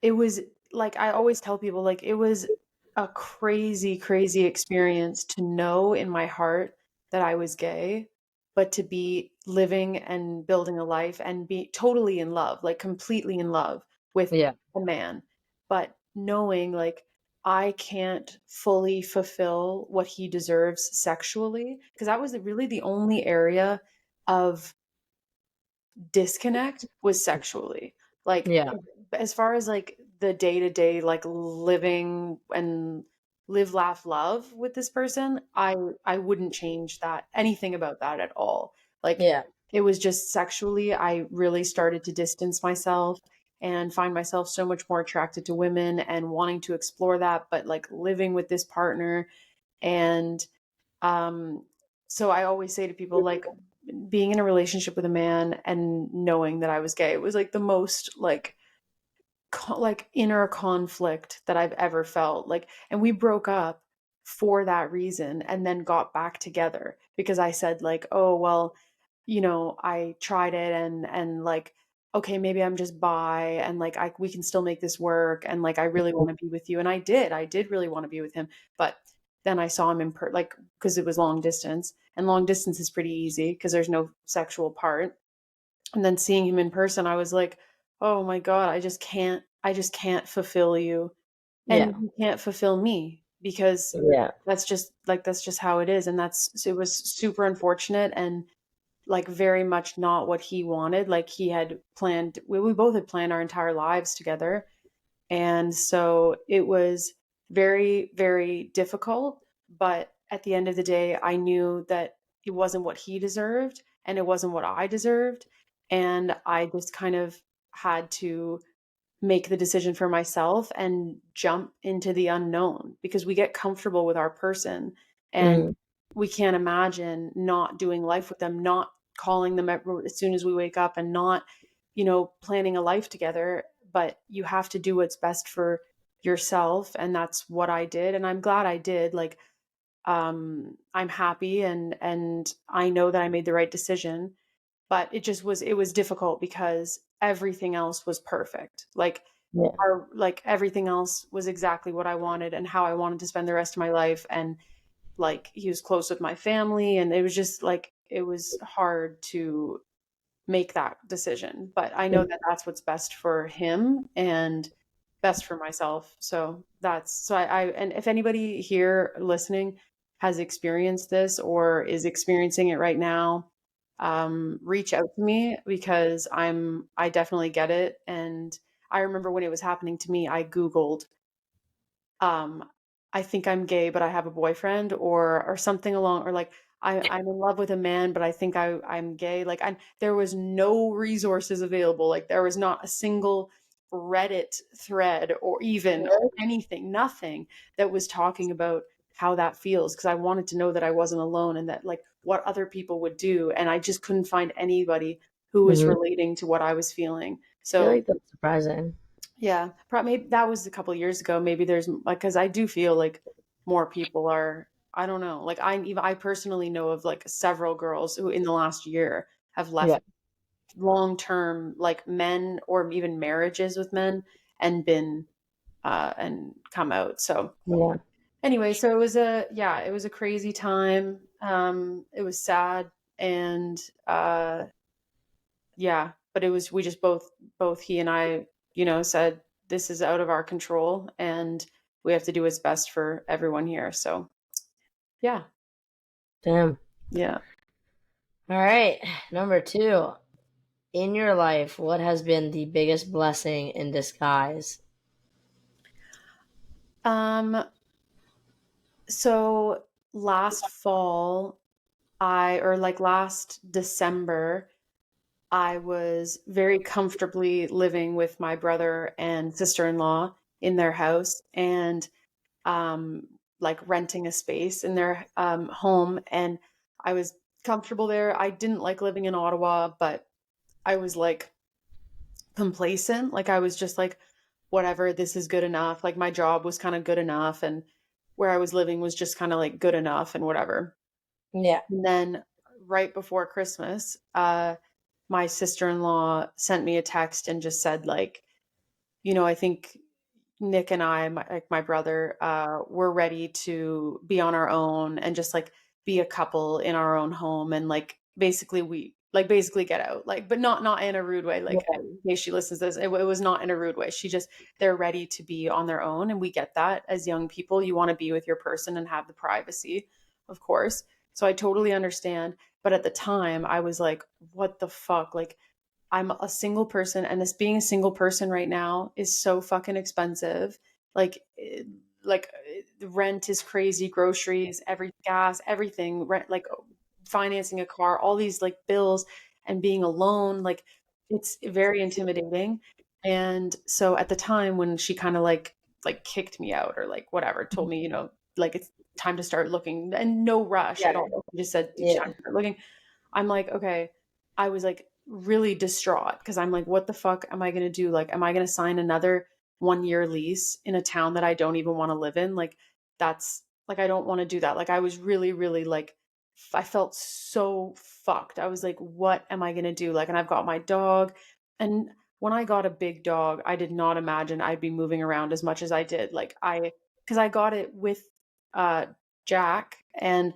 it was like I always tell people, like, it was a crazy, crazy experience to know in my heart that I was gay, but to be living and building a life and be totally in love, like completely in love with Yeah, a man, but knowing like I can't fully fulfill what he deserves sexually, because that was really the only area of disconnect was sexually. Like yeah, as far as like the day to day like living and live laugh love with this person, I wouldn't change that anything about that at all. Like yeah, it was just sexually I really started to distance myself and find myself so much more attracted to women and wanting to explore that, but like living with this partner and um, so I always say to people, like, being in a relationship with a man and knowing that I was gay, it was like the most like like inner conflict that I've ever felt. Like, and we broke up for that reason and then got back together because I said like, oh well, I tried it and like okay, maybe I'm just bi and like we can still make this work and like I really Mhm. want to be with you. And I did really want to be with him. But then I saw him like because it was long distance and long distance is pretty easy because there's no sexual part. And then seeing him in person, I was like, oh my God, I just can't fulfill you. And Yeah. you can't fulfill me because Yeah. that's just how it is. And it was super unfortunate and like very much not what he wanted. Like he had planned, we both had planned our entire lives together. And so it was very, very difficult. But at the end of the day, I knew that it wasn't what he deserved and it wasn't what I deserved. And I just kind of had to make the decision for myself and jump into the unknown because we get comfortable with our person and Mhm. we can't imagine not doing life with them, not calling them as soon as we wake up and not, planning a life together. But you have to do what's best for yourself. And that's what I did. And I'm glad I did. Like, I'm happy and I know that I made the right decision, but it was difficult because everything else was perfect. Like Yeah. everything else was exactly what I wanted and how I wanted to spend the rest of my life. And like he was close with my family and it was just like it was hard to make that decision. But I know that that's what's best for him and best for myself. So and if anybody here listening has experienced this or is experiencing it right now, reach out to me because I definitely get it. And I remember when it was happening to me, I Googled um, I think I'm gay, but I have a boyfriend or something along or like I'm in love with a man, but I think I'm gay. Like there was no resources available. Like there was not a single Reddit thread or even Really? anything, nothing that was talking about how that feels because I wanted to know that I wasn't alone and that like what other people would do. And I just couldn't find anybody who was Mhm. relating to what I was feeling. I feel So like that's surprising. yeah, maybe that was a couple years ago. Maybe there's like because I do feel like more people are. I don't know. Like I personally know of like several girls who in the last year have Yeah. left long term like men or even marriages with men and been and come out. So Yeah. anyway, so it was a crazy time. It was sad and yeah, but it was we just both he and I, said this is out of our control and we have to do what's best for everyone here. So, yeah. Damn. Yeah. All right. Number two. In your life, what has been the biggest blessing in disguise? Um so last fall I or like last December I was very comfortably living with my brother and sister-in-law in their house and um, like renting a space in their home, and I was comfortable there. I didn't like living in Ottawa, but I was like complacent. Like I was just like, whatever, this is good enough. Like my job was kind of good enough, and where I was living was just kind of like good enough, and whatever. Yeah. And then right before Christmas, my sister-in-law sent me a text and just said like, I think Nick and I, my brother, we're ready to be on our own and just like be a couple in our own home and like basically get out, like, but not in a rude way. Like, Yeah. in case she listens to this, it was not in a rude way. They're ready to be on their own, and we get that as young people. You want to be with your person and have the privacy, of course. So I totally understand. But at the time, I was like, what the fuck, like I'm a single person, and this being a single person right now is so fucking expensive. Like, the rent is crazy, groceries, every gas, everything, rent, like financing a car, all these like bills, and being alone, like it's very intimidating. And so at the time when she kind of like kicked me out or like whatever, told me, like it's time to start looking, and no rush Yeah. at all. She just said it's time Yeah. to start looking. I'm like, okay. I was like really distraught because I'm like, what the fuck am I going to do? Like, am I going to sign another 1 year lease in a town that I don't even want to live in? Like, that's like, I don't want to do that. Like, I was really, really like, I felt so fucked. I was like, what am I going to do? Like, and I've got my dog and when I got a big dog, I did not imagine I'd be moving around as much as I did. Like because I got it with uh Jack, and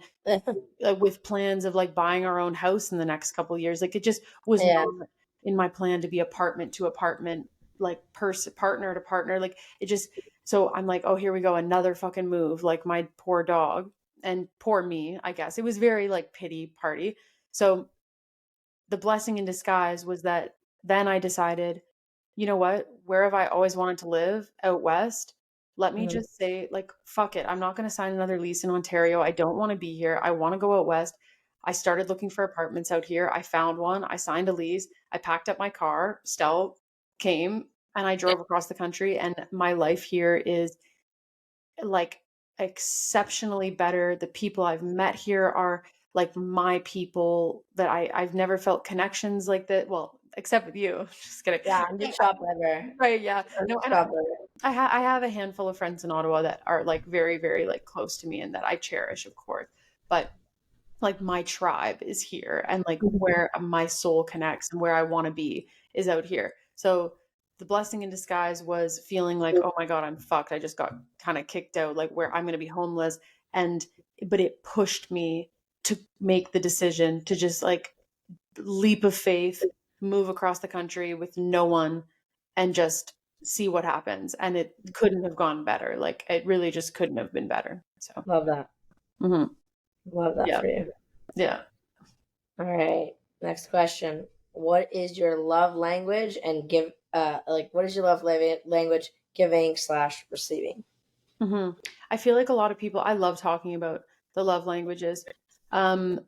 with plans of like buying our own house in the next couple years. Like it just was Yeah. not in my plan to be apartment to apartment, like partner to partner. Like it just, so I'm like, oh, here we go, another fucking move. Like my poor dog and poor me, I guess. It was very like pity party. So the blessing in disguise was that then I decided, you know what? Where have I always wanted to live? Out west. Let me Mhm. just say, like, fuck it. I'm not going to sign another lease in Ontario. I don't want to be here. I want to go out west. I started looking for apartments out here. I found one. I signed a lease. I packed up my car. Stel came and I drove across the country. And my life here is like exceptionally better. The people I've met here are like my people that I've never felt connections like that. Well, except with you. Just kidding. Yeah, I'm just shocked ever. Right, yeah. I'm No, just and shocked ever. I have a handful of friends in Ottawa that are like very, very like close to me and that I cherish, of course. But like my tribe is here, and like Mhm. where my soul connects and where I want to be is out here. So the blessing in disguise was feeling like, oh my God, I'm fucked. I just got kind of kicked out, like where I'm going to be homeless. And, but it pushed me to make the decision to just like leap of faith, move across the country with no one and just see what happens. And it couldn't have gone better. Like it really just couldn't have been better. So, Love that. mhm. Love that Yeah, for you. yeah. All right. Next question. What is your love language and give like what is your language giving slash receiving? hmm I feel like a lot of people, I love talking about the love languages. Um,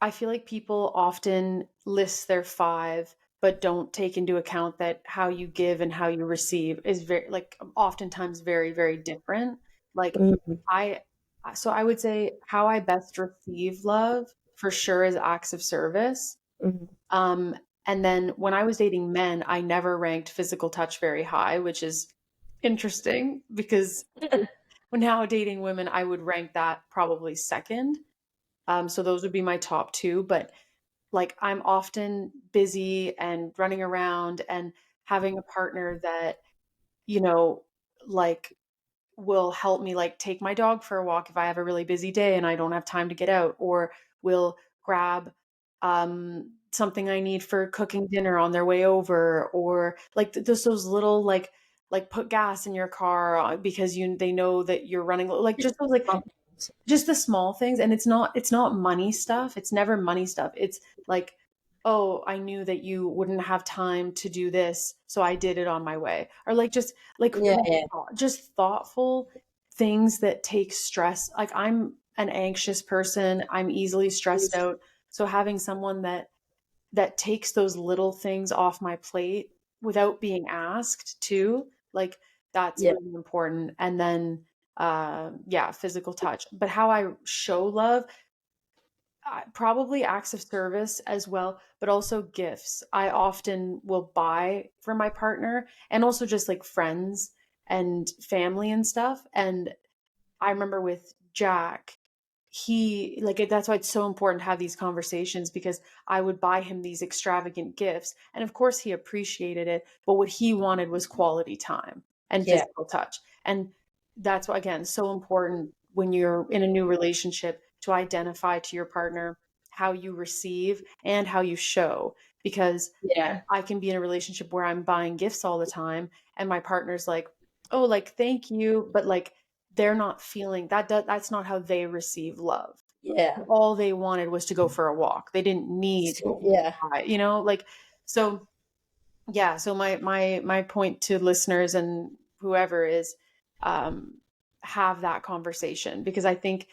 I feel like people often list their five, but don't take into account that how you give and how you receive is very, like, oftentimes very, very different. Like, Mhm. I, so I would say how I best receive love for sure is acts of service. Mhm. Um, and then when I was dating men, I never ranked physical touch very high, which is interesting because when now dating women, I would rank that probably second. So those would be my top two. But like I'm often busy and running around, and having a partner that, you know, like will help me like take my dog for a walk if I have a really busy day and I don't have time to get out, or will grab something I need for cooking dinner on their way over, or like just those little like put gas in your car because you they know that you're running like just those like just the small things. And it's not money stuff, it's never money stuff. It's like, oh, I knew that you wouldn't have time to do this, so I did it on my way, or like just like Yeah, yeah. just thoughtful things that take stress. Like I'm an anxious person, I'm easily stressed out, so having someone that takes those little things off my plate without being asked too, like that's Yeah. really important. And then yeah, physical touch. But how I show love, probably acts of service as well, but also gifts. I often will buy for my partner, and also just like friends and family and stuff. And I remember with Jack, he like that's why it's so important to have these conversations, because I would buy him these extravagant gifts, and of course he appreciated it, but what he wanted was quality time and Yeah. physical touch. And that's why, again, so important when you're in a new relationship to identify to your partner how you receive and how you show. Because Yeah. I can be in a relationship where I'm buying gifts all the time and my partner's like, "Oh, like thank you," but like they're not feeling that that's not how they receive love. Yeah. All they wanted was to go for a walk. They didn't need, Yeah. like so yeah, so my point to listeners and whoever is um have that conversation, because I think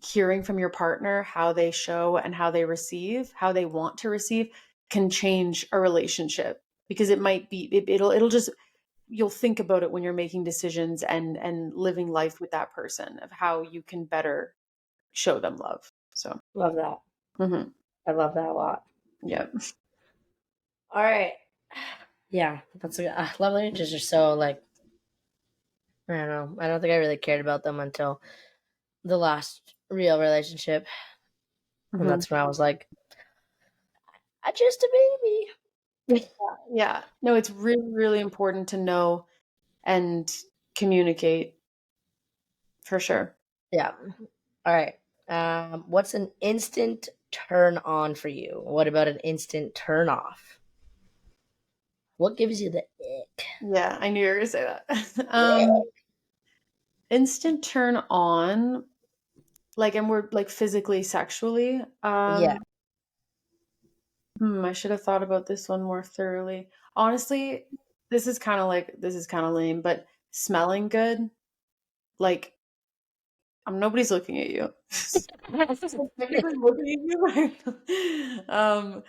hearing from your partner how they show and how they receive, how they want to receive, can change a relationship, because it might be it'll just, you'll think about it when you're making decisions and living life with that person of how you can better show them love. So Love that. mhm, I love that a lot. yeah. All right. Yeah, that's a love languages are so like I don't know. I don't think I really cared about them until the last real relationship, and Mhm. that's when I was like, I'm just a baby. Yeah. No, it's really, really important to know and communicate for sure. Yeah. All right. What's an instant turn on for you? What about an instant turn off? What gives you the ick? Yeah, I knew you were gonna say that. Ick. Instant turn on, like, and we're like physically, sexually. Yeah. I should have thought about this one more thoroughly. Honestly, this is kind of lame, but smelling good, like, nobody's looking at you. So technically looking at you.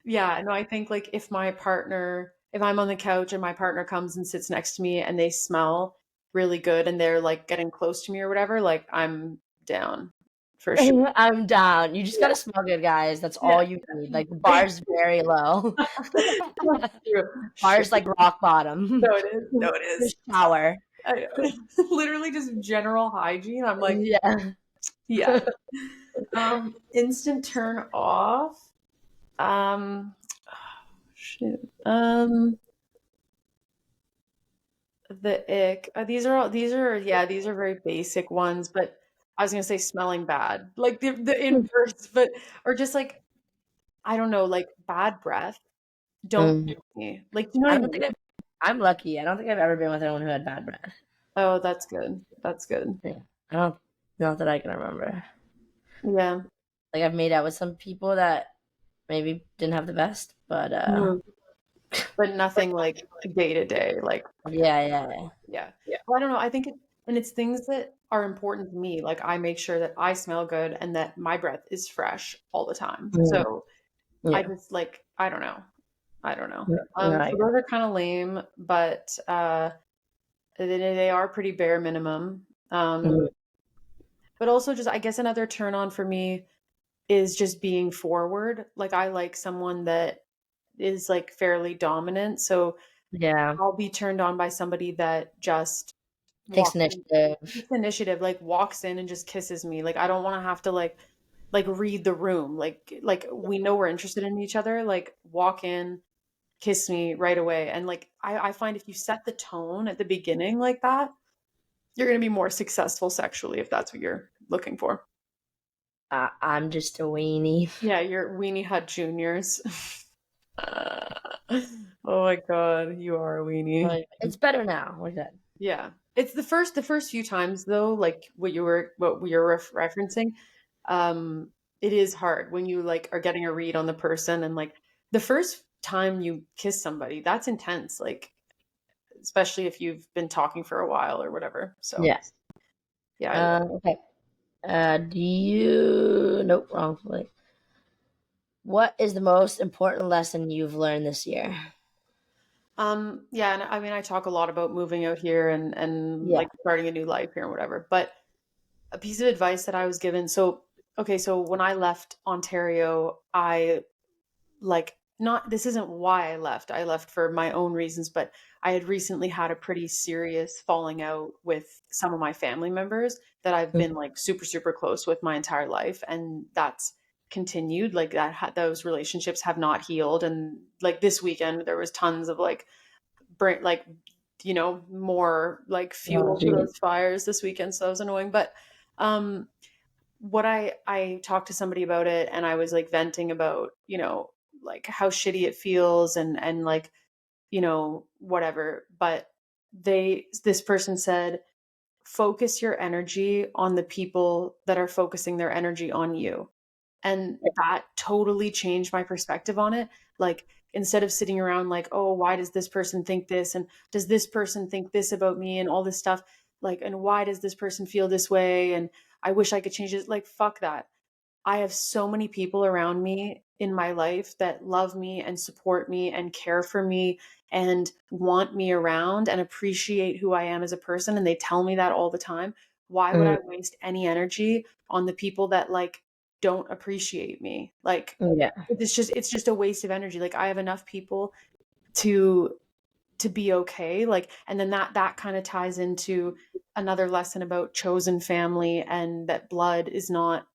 Yeah, no, I think like if I'm on the couch and my partner comes and sits next to me and they smell really good and they're like getting close to me or whatever, like I'm down for sure. I'm down. You just Yeah, gotta smell good, guys. That's yeah. all you need. Like the bar's very low. That's true. Shit. Bar's like rock bottom. No, it is. No, it is. Just shower. I, literally just general hygiene. I'm like, Yeah. yeah. Instant turn off. Um, shoot. The ick. These are very basic ones, but I was gonna say smelling bad, like the inverse, but or just like I don't know, like bad breath. Don't Mm. me. Like, you know what I I don't think mean? I'm lucky. I don't think I've ever been with anyone who had bad breath. Oh, that's good. That's good. Yeah. I don't, not that I can remember. Yeah. Like I've made out with some people that maybe didn't have the best, but Mhm. But nothing like day to day, like yeah, yeah, yeah. Well, I don't know. I think and it's things that are important to me. Like I make sure that I smell good and that my breath is fresh all the time. yeah. So I Yeah. just like I don't know. I don't know. Yeah. No, I So get those are kind of lame, but they are pretty bare minimum. it. Mhm. But also just I guess another turn on for me is just being forward. Like I like someone that is like fairly dominant. So Yeah. I'll be turned on by somebody that just Takes walks in, initiative. takes initiative, like walks in and just kisses me. Like I don't want to have to like read the room. Like we know we're interested in each other. Like walk in, kiss me right away. And like I find if you set the tone at the beginning like that, you're gonna be more successful sexually if that's what you're looking for. I'm just a weenie. Yeah, you're weenie hut juniors. Oh my god, you are a weenie. Like, it's better now. We're good. Yeah. It's the first few times though, like what you're referencing, um, it is hard when you like are getting a read on the person and like the first time you kiss somebody, that's intense, like especially if you've been talking for a while or whatever. So Yeah. yeah, I love Okay. Do you? Nope. Wrong. Wait. What is the most important lesson you've learned this year? yeah, and I mean I talk a lot about moving out here and Yeah. like starting a new life here and whatever. But a piece of advice that I was given, so okay, so when I left Ontario, I like not this isn't why I left. I left for my own reasons, but I had recently had a pretty serious falling out with some of my family members that I've been like super super close with my entire life, and that's continued. Like those relationships have not healed, and like this weekend there was tons of like bring like more like Oh, fuel to geez. those fires this weekend, so that was annoying. But um what I talked to somebody about it and I was like venting about, like how shitty it feels and like, whatever. But this person said, focus your energy on the people that are focusing their energy on you. And that totally changed my perspective on it. Like, instead of sitting around like, oh, why does this person think this? And does this person think this about me and all this stuff? Like, and why does this person feel this way? And I wish I could change it. Like, fuck that. I have so many people around me in my life that love me and support me and care for me and want me around and appreciate who I am as a person. And they tell me that all the time. Why would Mm, I waste any energy on the people that like don't appreciate me? Like, yeah. it's just a waste of energy. Like I have enough people to be okay. Like, and then that kind of ties into another lesson about chosen family and that blood is not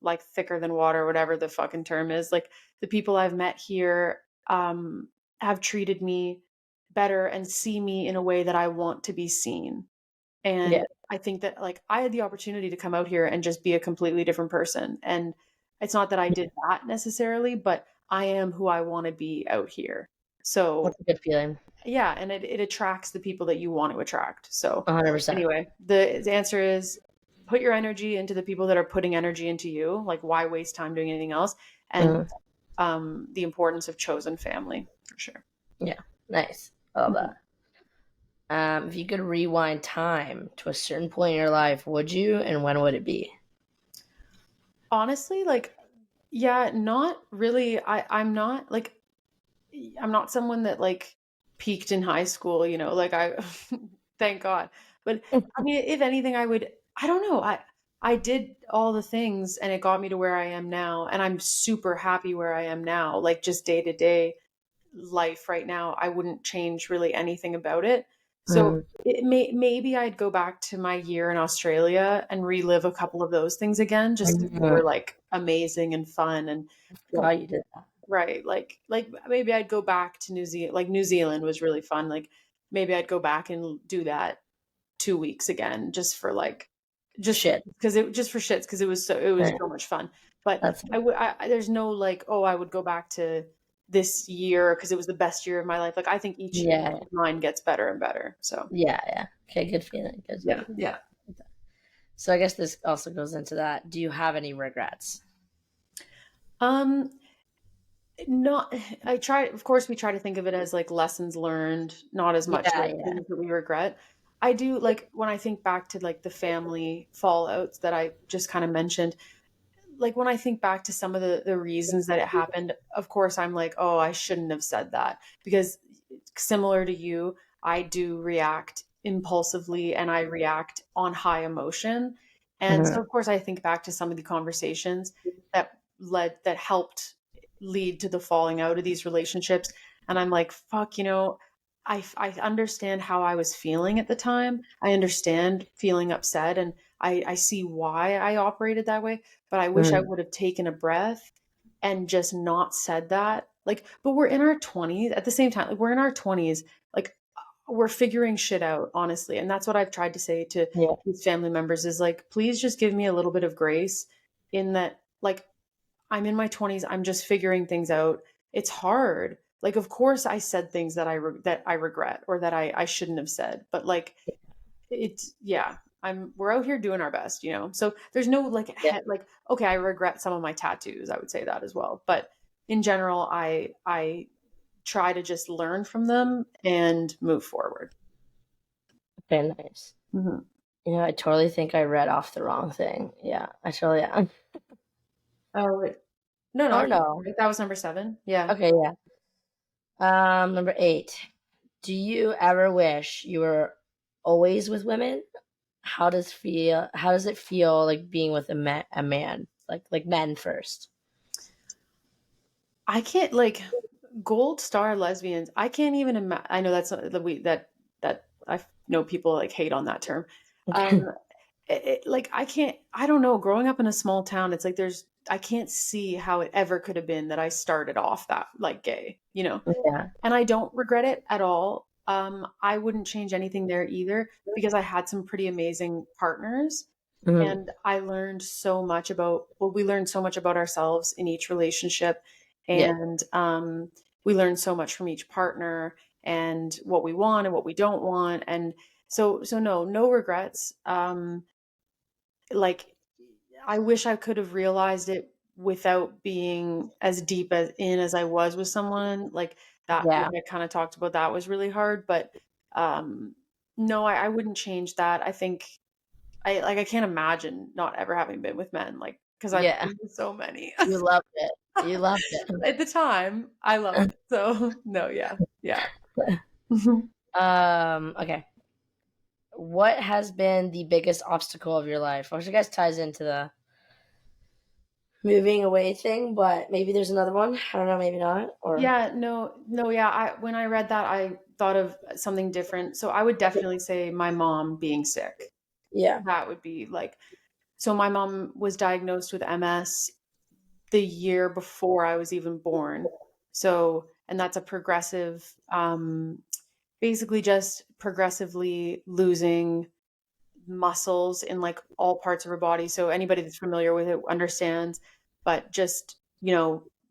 like thicker than water, whatever the fucking term is. Like the people I've met here, um, have treated me better and see me in a way that I want to be seen. And Yeah. I think that like I had the opportunity to come out here and just be a completely different person. And it's not that I did Yeah. that necessarily, but I am who I want to be out here. So That's a good feeling. yeah, and it attracts the people that you want to attract. So 100%. anyway, the answer is put your energy into the people that are putting energy into you. Like why waste time doing anything else? And Mhm. the importance of chosen family for sure. Yeah. Nice. I love Mhm. that. If you could rewind time to a certain point in your life, would you, and when would it be? Honestly, like yeah, not really. I'm not like I'm not someone that like peaked in high school, you know, like I thank God. But I mean, if anything, I don't know. I did all the things and it got me to where I am now. And I'm super happy where I am now. Like just day to day life right now, I wouldn't change really anything about it. So Mm. maybe I'd go back to my year in Australia and relive a couple of those things again, just 'cause they were Mhm. like amazing and fun and Oh, you did that. right, like, maybe I'd go back to New Zealand. Like, New Zealand was really fun, like, maybe I'd go back and do that 2 weeks again just for, like just Shit. because it just for shits because it was Right. so much fun, but That's there's no, like, "Oh, I would go back to this year because it was the best year of my life." Like, I think each year yeah. of mine gets better and better, so Yeah. Yeah. Okay. Good feeling. Good yeah, feeling. yeah. So I guess this also goes into that. Do you have any regrets? Um Not I try of course, we try to think of it as, like, lessons learned, not as much, Yeah. like, Yeah. things that we regret. I do like, when I think back to, like, the family fallouts that I just kinda mentioned, like, when I think back to some of the reasons that it happened, of course, I'm like, "Oh, I shouldn't have said that," because similar to you, I do react impulsively and I react on high emotion, and Mhm. so, of course, I think back to some of the conversations that helped lead to the falling out of these relationships, and I'm like, "Fuck," I understand how I was feeling at the time. I understand feeling upset, and I see why I operated that way, but I wish I Mhm. would have taken a breath and just not said that. Like, but we're in our 20s at the same time. Like, we're in our 20s. Like, we're figuring shit out, honestly. And that's what I've tried to say to Yeah. these family members is like, please just give me a little bit of grace in that, like, I'm in my 20s. I'm just figuring things out. It's hard. Like, of course, I said things that that I regret or that I shouldn't have said. But like, it's yeah, we're out here doing our best, you know? So there's no like Yeah. like okay, I regret some of my tattoos. I would say that as well. But in general, I try to just learn from them and move forward. Okay. Nice. Mhm. I totally think I read off the wrong thing. Yeah. I totally am. Oh, wait. No, no, Oh no. that was number 7. Yeah. Okay. Yeah. Number 8. Do you ever wish you were always with women? How does it feel like being with a man? Like men first. I can't like gold star lesbians. I can't even imagine. I know that's not the we that I know people like hate on that term. Um, like I don't know, growing up in a small town, it's like I can't see how it ever could have been that I started off that like gay, you know? Yeah. And I don't regret it at all. I wouldn't change anything there either because I had some pretty amazing partners Mhm. and I learned so much we learned so much about ourselves in each relationship Yeah. and we learned so much from each partner and what we want and what we don't want and so no regrets. Like I wish I could have realized it without being as deep as I was with someone. Like that, Yeah. like I kind of talked about, that was really hard. But um, no, I wouldn't change that. I think I can't imagine not ever having been with men, like because I've Yeah. been with so many. You loved it. You loved it. At the time, I loved it. So no, yeah, yeah. Mhm. Okay. What has been the biggest obstacle of your life? Which I guess ties into the moving away thing, but maybe there's another one. I don't know, maybe not. Or Yeah, no, yeah. When I read that, I thought of something different. So I would definitely say my mom being sick. yeah. That would be like, so my mom was diagnosed with MS the year before I was even born. So, and that's a progressive, basically just progressively losing muscles in like all parts of her body. So anybody that's familiar with it understands, but just,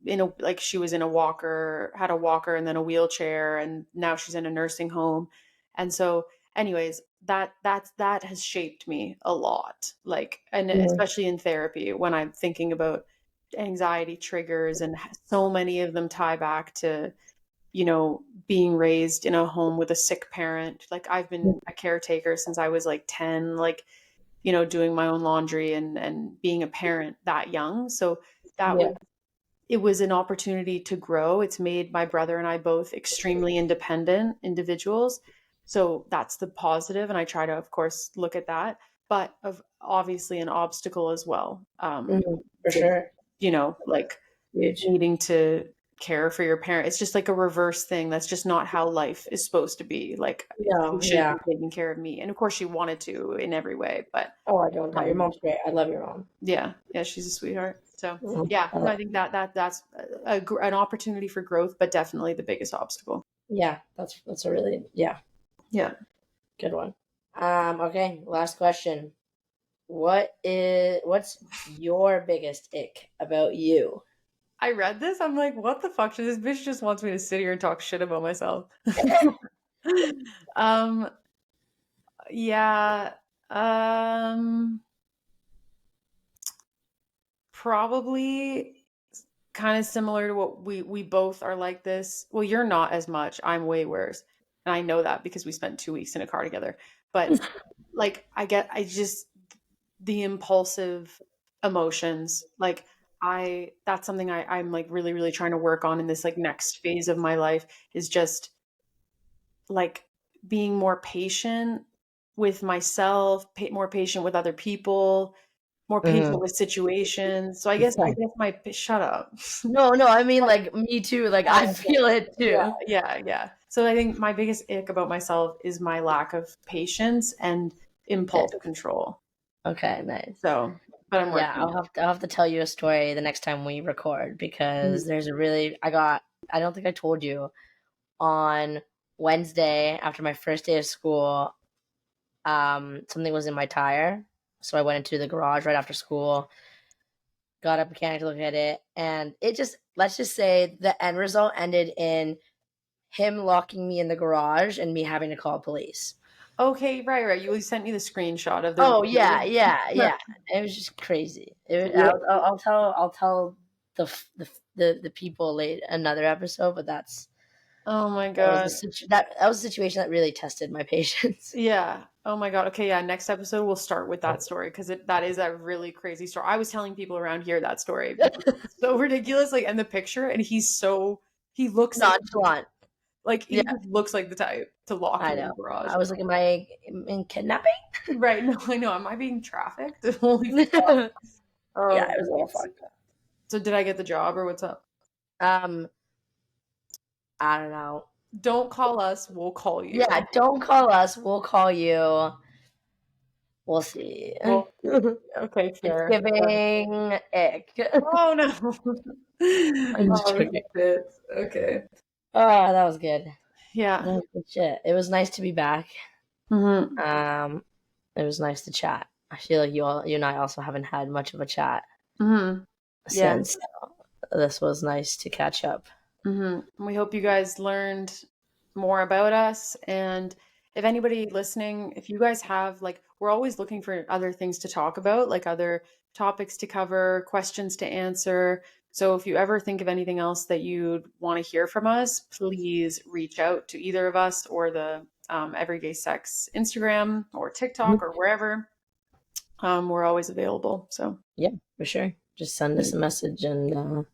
in a like she was in a walker, had a walker and then a wheelchair, and now she's in a nursing home. And so anyways, that has shaped me a lot. Like, and Mhm. especially in therapy when I'm thinking about anxiety triggers, and so many of them tie back to being raised in a home with a sick parent. Like I've been a caretaker since I was like 10, like, doing my own laundry and being a parent that young. So that Yeah. was it was an opportunity to grow. It's made my brother and I both extremely independent individuals. So that's the positive, and I try to, of course, look at that, but of obviously an obstacle as well. For With, sure. like Huge. needing to care for your parent. It's just like a reverse thing. That's just not how life is supposed to be. Like No, she shouldn't yeah. be taking care of me. And of course she wanted to in every way, but Oh, I don't doubt. Your um mom's great. I love your mom. yeah, yeah, she's a sweetheart. So Mhm. yeah, no, I think that's an opportunity for growth, but definitely the biggest obstacle. Yeah, that's a really, yeah, Yeah. good one. Okay, last question. What's your biggest ick about you? I read this. I'm like, what the fuck? This bitch just wants me to sit here and talk shit about myself. um, yeah. Um, Probably kind of similar to what we both are like this. Well, you're not as much. I'm way worse. And I know that because we spent 2 weeks in a car together. But like I just the impulsive emotions. Like that's something I'm like really, really trying to work on in this like next phase of my life, is just like being more patient with myself, more patient with other people, more patient Mhm. with situations. So I guess my shut up. No, no, I mean like me too. Like I feel it Yeah, too. yeah, yeah. So I think my biggest ick about myself is my lack of patience and Okay, impulse control. okay, nice. So, but I'm Yeah, working on I'll have to tell you a story the next time we record it. because there's a really I don't think I told you on Wednesday after my first day of school, something was in my tire. So I went into the garage right after school, got a mechanic to look at it, and it just let's just say the end result ended in him locking me in the garage and me having to call police. Okay, right, right. You sent me the screenshot of the Oh yeah, yeah, video. yeah. It was just crazy. Yeah. I'll tell the people late another episode, but Oh my that was God. that was a situation that really tested my patience. Yeah. Oh my God. Okay, yeah. Next episode we'll start with that story because that is a really crazy story. I was telling people around here that story because it's so ridiculous. Like, and the picture, and he looks Nonchalant. like Yeah, he just looks like the type to lock I you in know. the garage. I was like, am I in kidnapping? Right. No, I know. Am I being trafficked? Holy fuck. Yeah, Oh, it was a little geez. fucked up. So did I get the job or what's up? Um, I don't know. Don't call us. We'll call Yeah, you. don't call us. We'll call you. We'll see. Well, okay, It's fair. Fair. giving ick. Oh no. I'm just Oh joking. shit. Okay. Oh, that was good. That Yeah. was good shit. It was nice to be back. Hmm. Um, it was nice to chat. I feel like you and I also haven't had much of a chat Hmm. Yeah. since this was nice to catch up. We hope you guys learned more about us. And if anybody listening, if you guys have, like, we're always looking for other things to talk about, like other topics to cover, questions to answer. So if you ever think of anything else that you'd want to hear from us, please reach out to either of us or the Everyday Sex Instagram or TikTok or wherever. We're always available. So, Yeah, for sure. Just send us a message and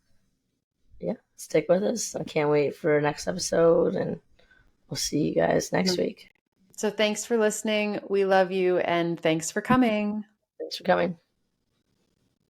yeah, stick with us. I can't wait for next episode and we'll see you guys next mhm. week. So thanks for listening. We love you and thanks for coming. Thanks for coming.